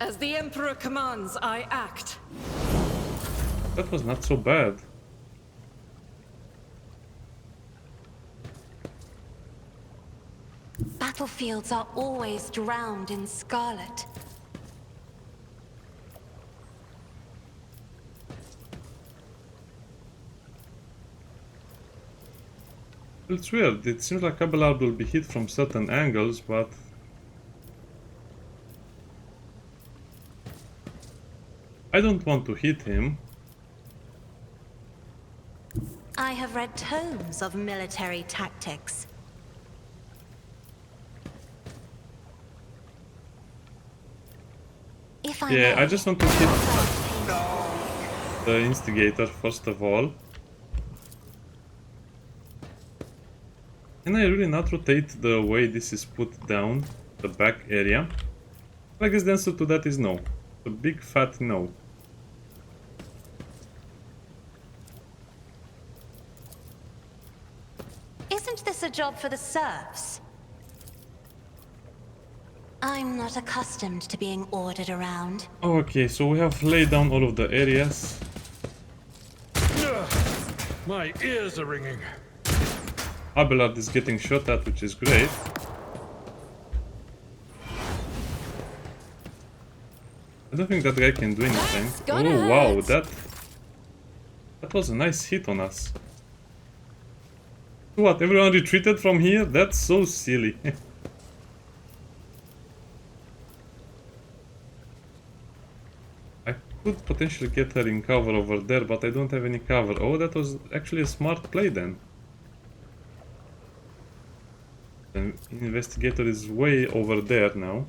As the Emperor commands, I act. That was not so bad. But battlefields are always drowned in scarlet. It's weird. It seems like Abelard will be hit from certain angles, but I don't want to hit him. I have read tomes of military tactics. If I Yeah, may, I just want to hit the instigator first of all. Can I really not rotate the way this is put down, the back area? I guess the answer to that is no. A big fat no. Isn't this a job for the serfs? I'm not accustomed to being ordered around. Okay, so we have laid down all of the areas. My ears are ringing. Abelard is getting shot at, which is great. I don't think that guy can do anything. gonna Oh wow, hurt. that was a nice hit on us. What, everyone retreated from here? That's so silly. I could potentially get her in cover over there, but I don't have any cover. Oh, that was actually a smart play then. The investigator is way over there now.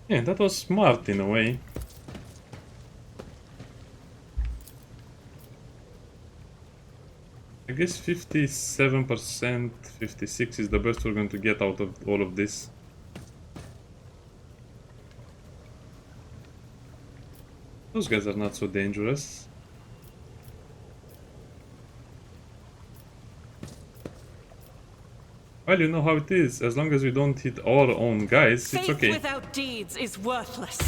Yeah, that was smart in a way. I guess 57%, 56 is the best we're going to get out of all of this. Those guys are not so dangerous. Well, you know how it is. As long as we don't hit our own guys, it's Faith okay. without deeds is worthless.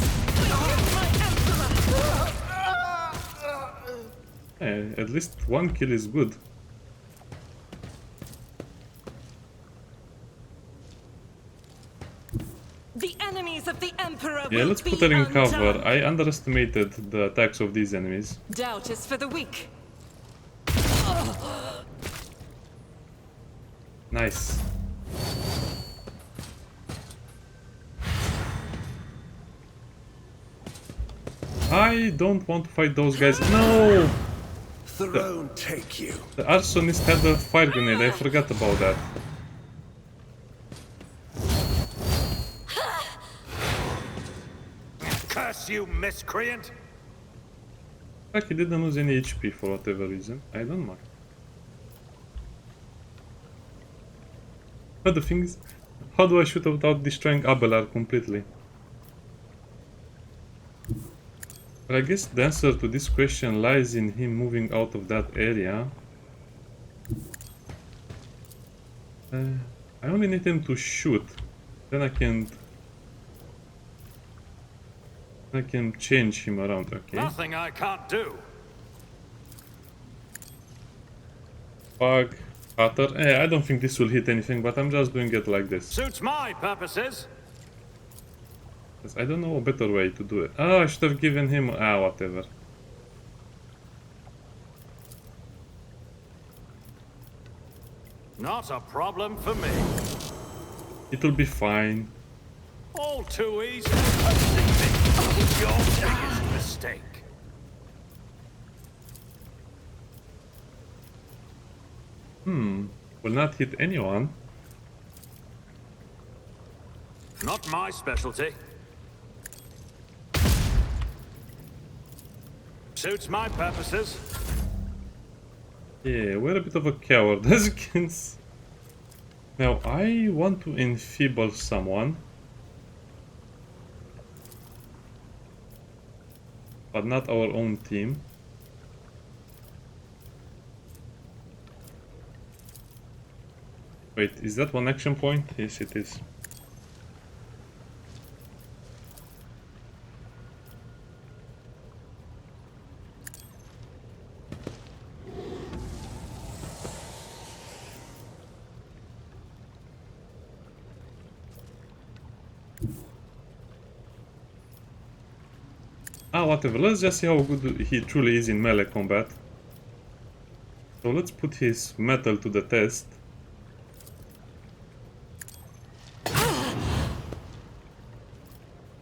At least one kill is good. The enemies of the Emperor Yeah, will let's be put her in cover. undone. I underestimated the attacks of these enemies. Doubt is for the weak. Nice. I don't want to fight those guys. No! Throne take you. The arsonist had a fire grenade. I forgot about that. Curse you, miscreant! Like he didn't lose any HP for whatever reason. I don't mind. But the thing is, how do I shoot without destroying Abelard completely? But I guess the answer to this question lies in him moving out of that area. I only need him to shoot. Then I can change him around, okay? Nothing I can't do. Bug, cutter. I don't think this will hit anything, but I'm just doing it like this. Suits my purposes. 'Cause I don't know a better way to do it. Oh, I should have given him... whatever. Not a problem for me. It'll be fine. All too easy. Your biggest mistake. Will not hit anyone. Not my specialty. Suits my purposes. Yeah, we're a bit of a coward, as you can see. Now, I want to enfeeble someone. But not our own team. Wait, is that one action point? Yes, it is. whatever. Let's just see how good he truly is in melee combat. So let's put his metal to the test.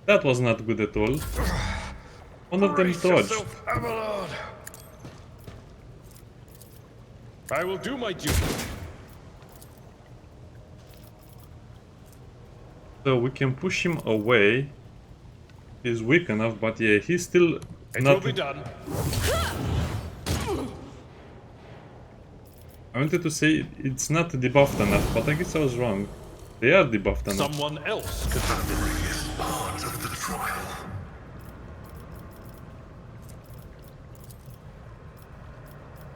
That was not good at all. One of them dodged. I will do my duty. So we can push him away. He's weak enough, but yeah, he's still It not... will be done. I wanted to say it's not debuffed enough, but I guess I was wrong. They are debuffed enough. Someone else could have the ring. Part of the trial.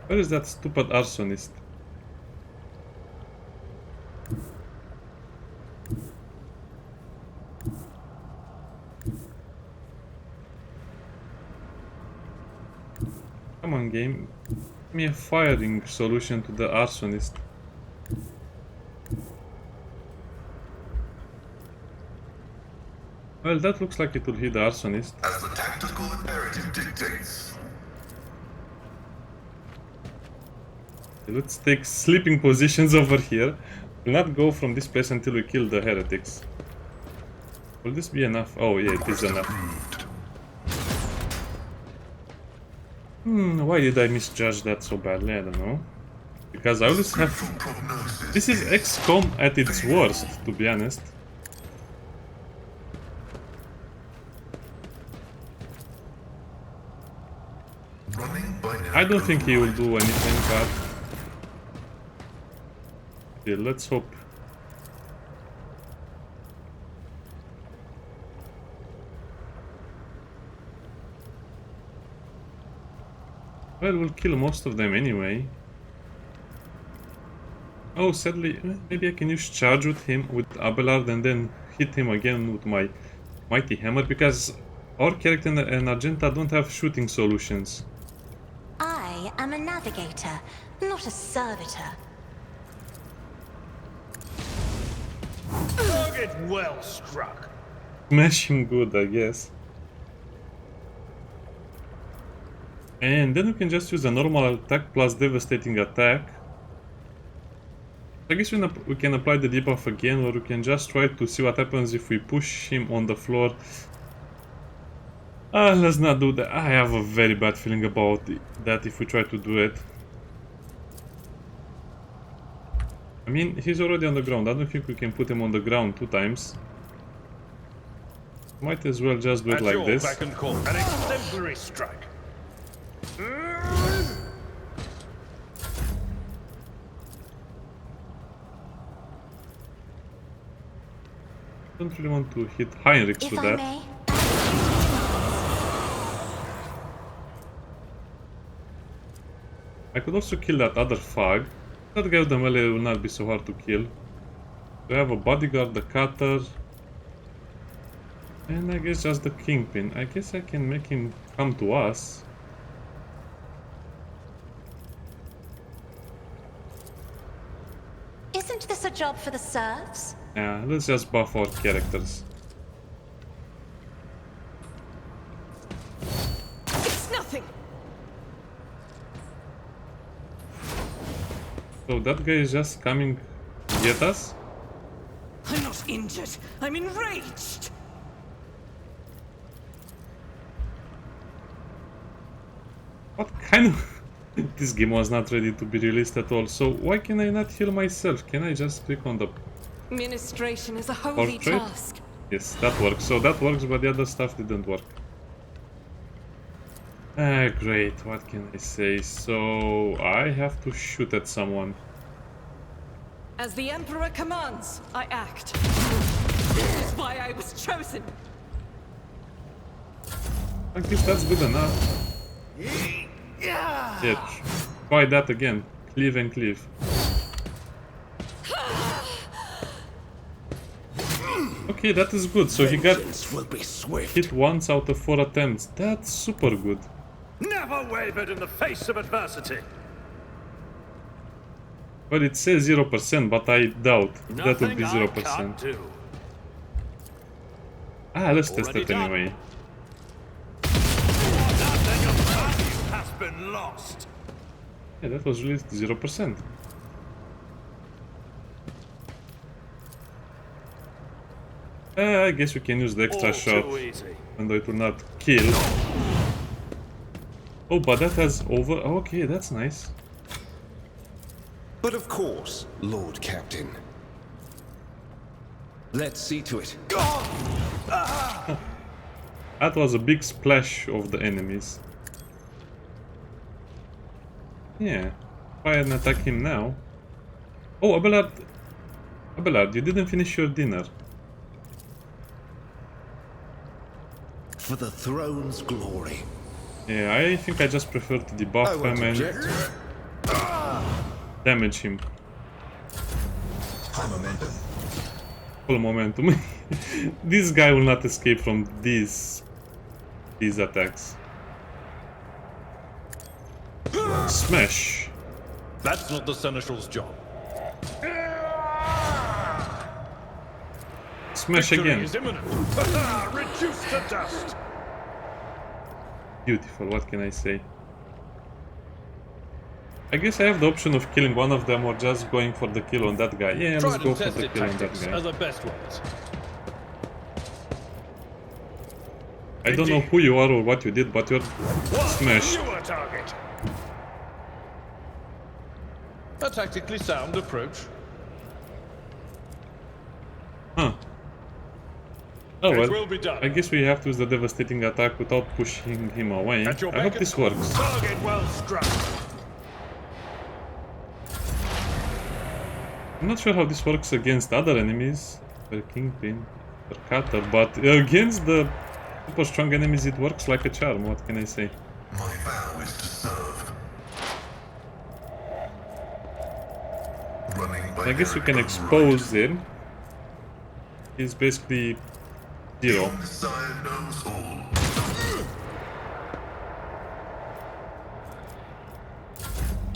Where is that stupid arsonist? Come on, game. Give me a firing solution to the arsonist. Well, that looks like it will hit the arsonist. As the tactical imperative dictates. Let's take sleeping positions over here. We'll not go from this place until we kill the heretics. Will this be enough? Oh yeah, it is enough. Why did I misjudge that so badly? I don't know. Because I always have... This is XCOM at its worst, to be honest. I don't think he will do anything bad. Okay, let's hope. Well, we'll kill most of them anyway. Oh, sadly, maybe I can use charge with him, with Abelard, and then hit him again with my mighty hammer, because our character and Argenta don't have shooting solutions. I am a navigator, not a servitor. Target well struck. Smash him good, I guess. And then we can just use a normal attack plus devastating attack. I guess we can apply the debuff again, or we can just try to see what happens if we push him on the floor. Let's not do that. I have a very bad feeling about that if we try to do it. I mean, he's already on the ground. I don't think we can put him on the ground 2 times. Might as well just do it like this. Back and call. An exemplary strike. Don't really want to hit Heinrix If with I that. may. I could also kill that other fog. That guy with the melee will not be so hard to kill. We have a bodyguard, the cutter, and I guess just the kingpin. I guess I can make him come to us. Isn't this a job for the serfs? Yeah, let's just buff our characters. It's nothing. So that guy is just coming to get us? I'm not injured. I'm enraged. What kind of... This game was not ready to be released at all, so why can I not heal myself? Can I just click on the Ministration is a holy portrait? task. Yes, that works. So that works, but the other stuff didn't work. Great, what can I say? So I have to shoot at someone. As the Emperor commands, I act. This is why I was chosen. I guess that's good enough. Yeah, try that again. Cleave and cleave. Okay, that is good. So he got Will be swift. hit once out of 4 attempts. That's super good. Never wavered in the face of adversity. Well, it says 0%, but I doubt that will be Nothing I 0%. can't do. Let's test Already it done. anyway. been lost. Yeah, that was released 0%. I guess we can use the extra All shot, too easy. even though it will not kill. Oh, but that has over... Okay, that's nice. But of course, Lord Captain. Let's see to it. That was a big splash of the enemies. Yeah. Try and attack him now. Oh, Abelard. Abelard, you didn't finish your dinner. For the throne's glory. Yeah, I think I just prefer to I debuff him won't and object. damage him. High momentum. Full momentum. This guy will not escape from these attacks. Smash. That's not the Seneschal's job. Smash Victory again. is imminent. Reduced to dust. Beautiful, what can I say? I guess I have the option of killing one of them or just going for the kill on that guy. Yeah, let's Tried go and for the tested kill on that tactics guy. are the best ones. I don't know who you are or what you did, but you're smashed. Newer target. A tactically sound approach. Huh. Oh It well, will be done. I guess we have to use the devastating attack without pushing him away. At your I hope beck this and call. works. Target well struck. I'm not sure how this works against other enemies, the Kingpin, or Kata, but against the super strong enemies it works like a charm, what can I say? My vow is to serve. Running by I guess we Eric can Unright. expose him. He's basically zero. The Sire knows all.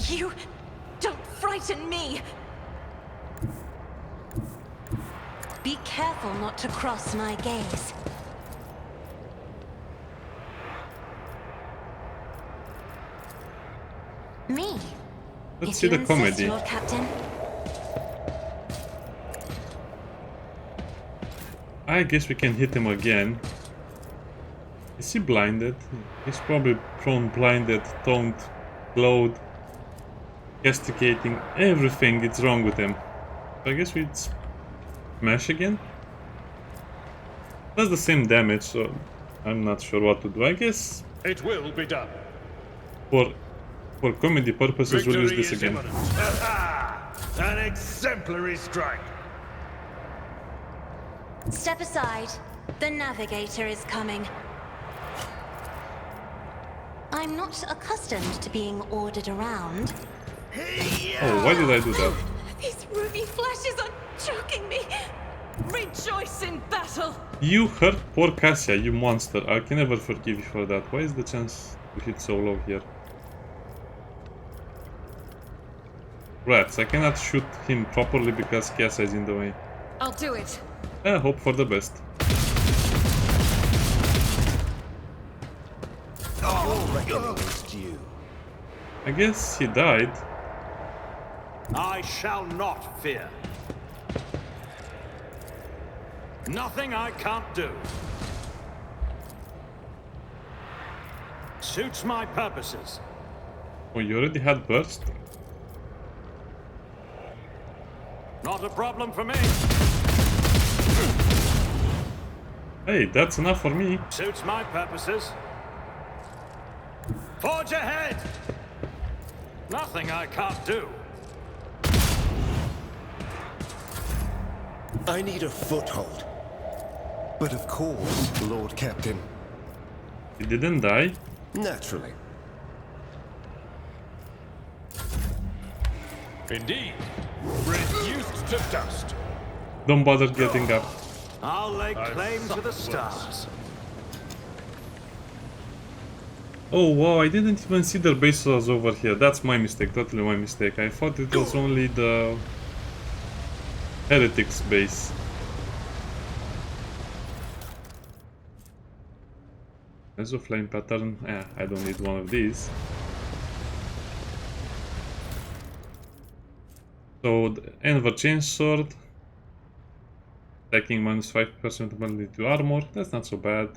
You don't frighten me! Be careful not to cross my gaze. Me? Let's If see you the insist, comedy. Lord Captain. I guess we can hit him again. Is he blinded? He's probably prone blinded, toned, glowed, castigating, everything is wrong with him. So I guess we smash again? Does the same damage, so I'm not sure what to do. I guess It will be done. for comedy purposes we'll use Victory this is again. imminent. An exemplary strike. Step aside. The navigator is coming. I'm not accustomed to being ordered around. Oh, why did I do that? These ruby flashes are choking me. Rejoice in battle. You hurt poor Cassia, you monster. I can never forgive you for that. Why is the chance to hit so low here? Rats, I cannot shoot him properly because Cassia is in the way. I'll do it. I hope for the best. I guess he died. I shall not fear. Nothing I can't do. Suits my purposes. Oh, you already had burst? Not a problem for me. Hey, that's enough for me. Suits my purposes. Forge ahead! Nothing I can't do. I need a foothold. But of course, Lord Captain. He didn't die. Naturally. Indeed. Reduced to dust. Don't bother getting up. I'll lay I've claim to suffered the worse. stars. Oh wow, I didn't even see their base was over here. That's my mistake, totally my mistake. I thought it was only the heretics base. As a flame pattern, I don't need one of these. So the Enver Chainsword, attacking minus 5% ability to armor, that's not so bad.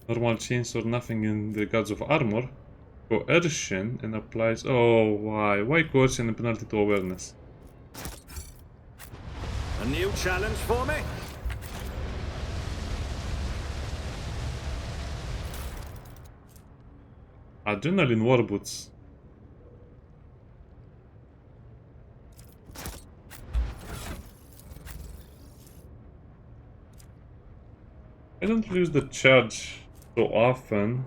Normal Chainsword, nothing in regards of armor. Coercion and applies. Oh, why? Why coercion and penalty to awareness? A new challenge for me? Adrenaline war boots. I don't use the charge so often.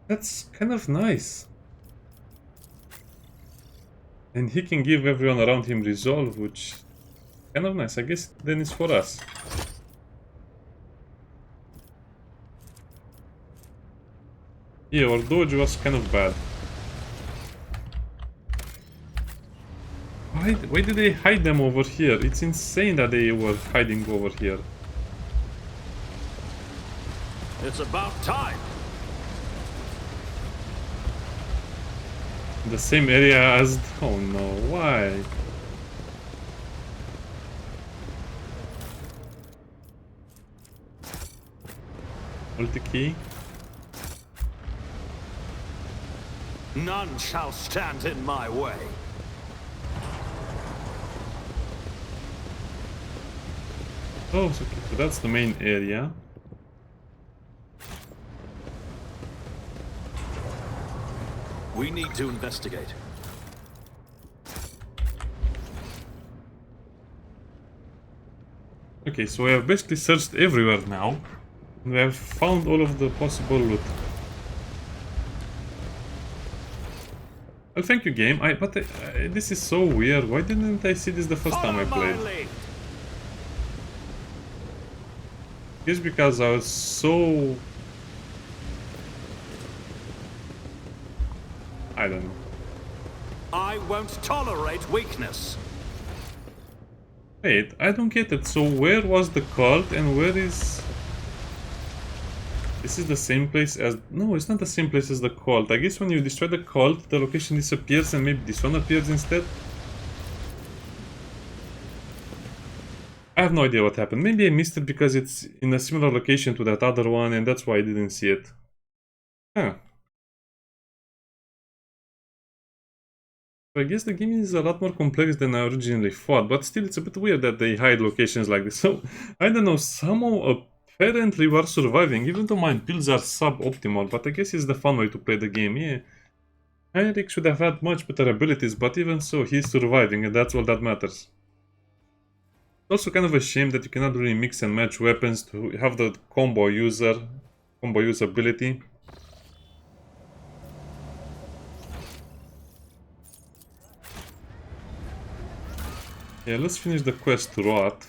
That's kind of nice. And he can give everyone around him resolve, which is kind of nice. I guess then it's for us. Yeah, our dodge was kind of bad. Why did they hide them over here? It's insane that they were hiding over here. It's about time. The same area as... Oh no, why? Multi-key? None shall stand in my way. Oh, so that's the main area. We need to investigate. Okay, so we have basically searched everywhere now. We have found all of the possible loot. Well, thank you, game. This is so weird. Why didn't I see this the first time I played? Just because I was so... I don't know. I won't tolerate weakness. Wait, I don't get it. So where was the cult and where is... This is the same place as... No, it's not the same place as the cult. I guess when you destroy the cult, the location disappears and maybe this one appears instead. I have no idea what happened. Maybe I missed it because it's in a similar location to that other one and that's why I didn't see it. Huh. So I guess the game is a lot more complex than I originally thought, but still it's a bit weird that they hide locations like this. So, I don't know, somehow apparently we are surviving, even though my builds are sub-optimal, but I guess it's the fun way to play the game, yeah. Heinrix should have had much better abilities, but even so, he's surviving and that's all that matters. It's also kind of a shame that you cannot really mix and match weapons to have the combo usability. Yeah, let's finish the quest to Rot.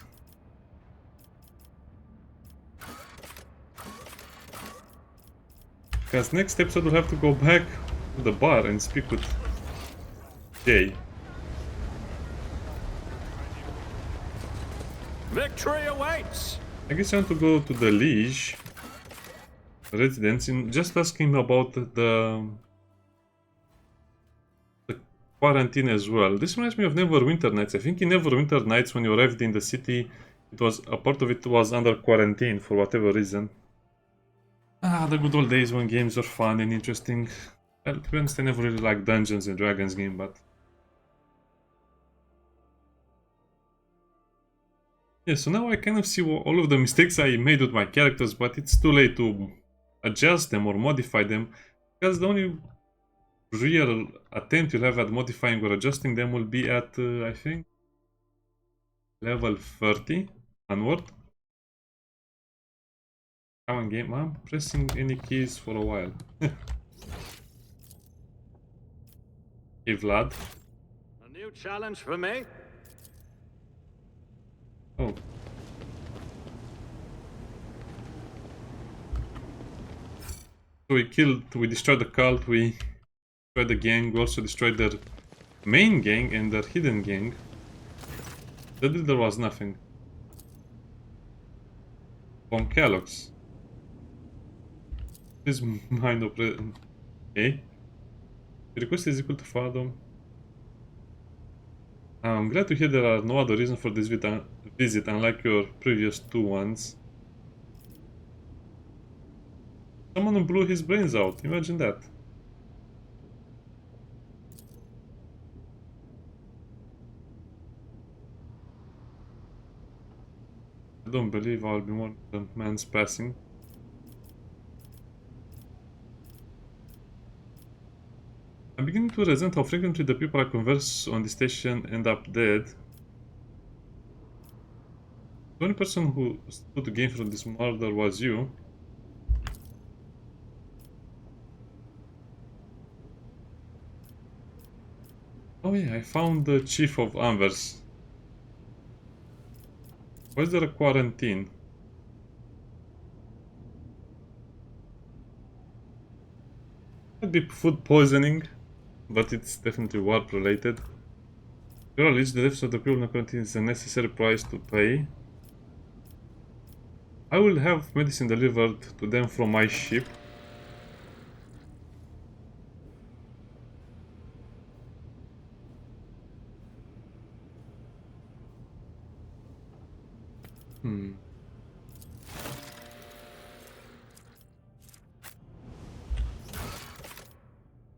Because next episode we'll have to go back to the bar and speak with Jay. Victory awaits! I guess I want to go to the Liege residence and just ask him about the quarantine as well. This reminds me of Neverwinter Nights. I think in Neverwinter Nights when you arrived in the city, it was a part of it was under quarantine for whatever reason. Ah, the good old days when games were fun and interesting. Well, to be honest, I never really liked Dungeons and Dragons game, but... Yeah, so now I kind of see all of the mistakes I made with my characters, but it's too late to adjust them or modify them, because the only real attempt you'll have at modifying or adjusting them will be at, I think, level 30 onward. Come on, game. I'm pressing any keys for a while. Hey, Vlad. A new challenge for me? Oh. So we destroyed the cult, we destroyed the gang, we also destroyed their main gang and their hidden gang. There was nothing. Von Kellogg's. This mind of... Okay. The request is equal to follow. I'm glad to hear there are no other reasons for this visit unlike your previous two ones. Someone blew his brains out, imagine that. I don't believe I'll be more than man's passing. I'm beginning to resent how frequently the people I converse on the station end up dead. The only person who stood to gain from this murder was you. Oh yeah, I found the chief of Anvers. Why is there a quarantine? Could be food poisoning, but it's definitely warp related. Surely the deaths of the people in the quarantine is a necessary price to pay. I will have medicine delivered to them from my ship.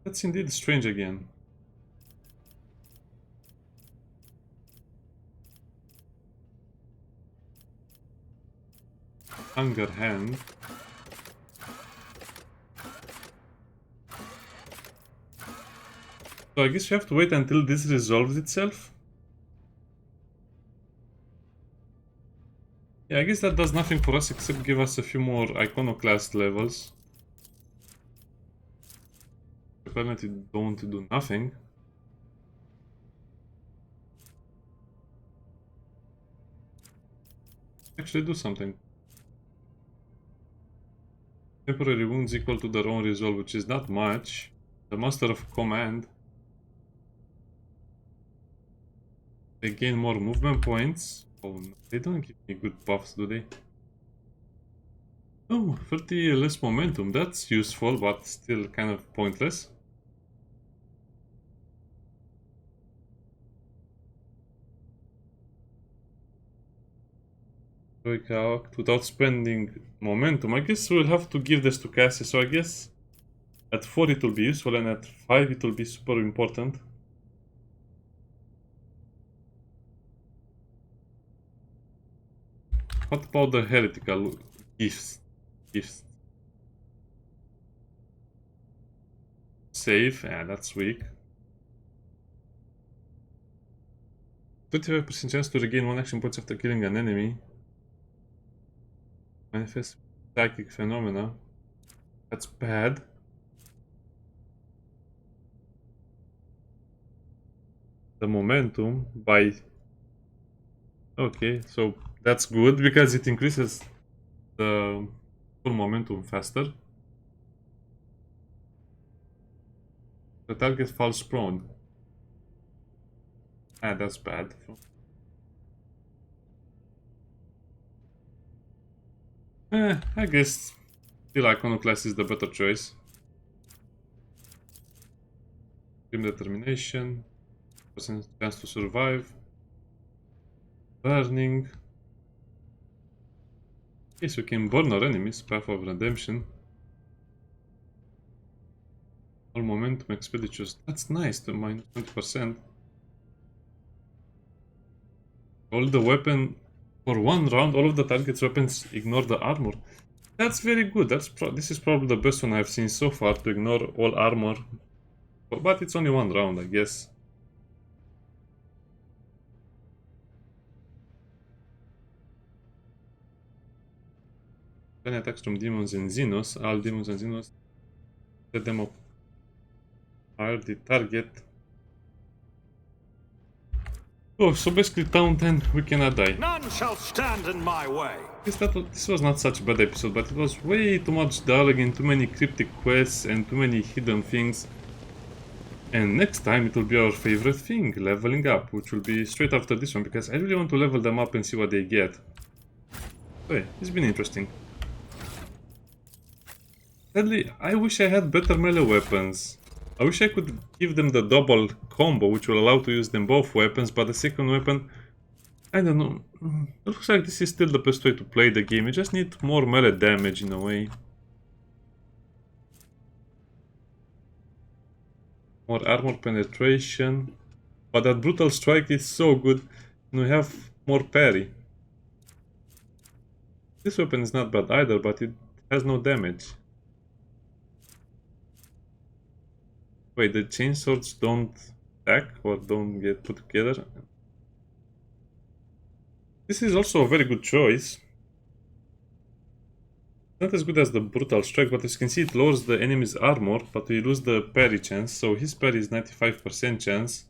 That's indeed strange again. Hunger hand. So I guess you have to wait until this resolves itself. Yeah, I guess that does nothing for us except give us a few more iconoclast levels. Apparently don't do nothing. Actually do something. Temporary wounds equal to their own resolve, which is not much. The Master of Command. They gain more movement points. Oh no, they don't give me good buffs, do they? Oh, 30 less momentum. That's useful, but still kind of pointless. Out without spending momentum. I guess we'll have to give this to Cassie, so I guess at 4 it will be useful and at 5 it will be super important. What about the heretical gifts? Save, yeah, that's weak. 25% chance to regain 1 action points after killing an enemy. Manifest psychic phenomena. That's bad. The momentum by... Okay, so that's good because it increases the full momentum faster. The target falls prone. Ah, that's bad. I guess still Iconoclast is the better choice. Grim Determination, % chance to survive, Burning. Yes, we can burn our enemies, Path of Redemption. All momentum expenditures, that's nice, to minus 20%. All the weapon, for 1 round, all of the target's weapons ignore the armor. That's very good. This is probably the best one I've seen so far, to ignore all armor. But it's only 1 round, I guess. Any attacks from demons and Xenos. All demons and Xenos. Set them up. Fire the target. Oh, so basically Town 10, we cannot die. None shall stand in my way. This was not such a bad episode, but it was way too much dialogue and too many cryptic quests and too many hidden things. And next time it will be our favorite thing, leveling up, which will be straight after this one, because I really want to level them up and see what they get. So yeah, it's been interesting. Sadly, I wish I had better melee weapons. I wish I could give them the double combo, which will allow to use them both weapons, but the second weapon, I don't know. It looks like this is still the best way to play the game. You just need more melee damage in a way. More armor penetration. But that brutal strike is so good. And we have more parry. This weapon is not bad either, but it has no damage. Wait, the chainswords don't attack or don't get put together? This is also a very good choice. Not as good as the brutal strike, but as you can see it lowers the enemy's armor, but we lose the parry chance, so his parry is 95% chance.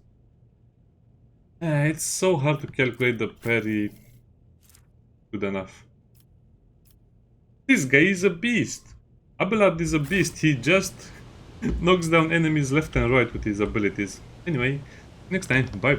It's so hard to calculate the parry good enough. This guy is a beast. Abelard is a beast, he just knocks down enemies left and right with his abilities. Anyway, next time, bye bye.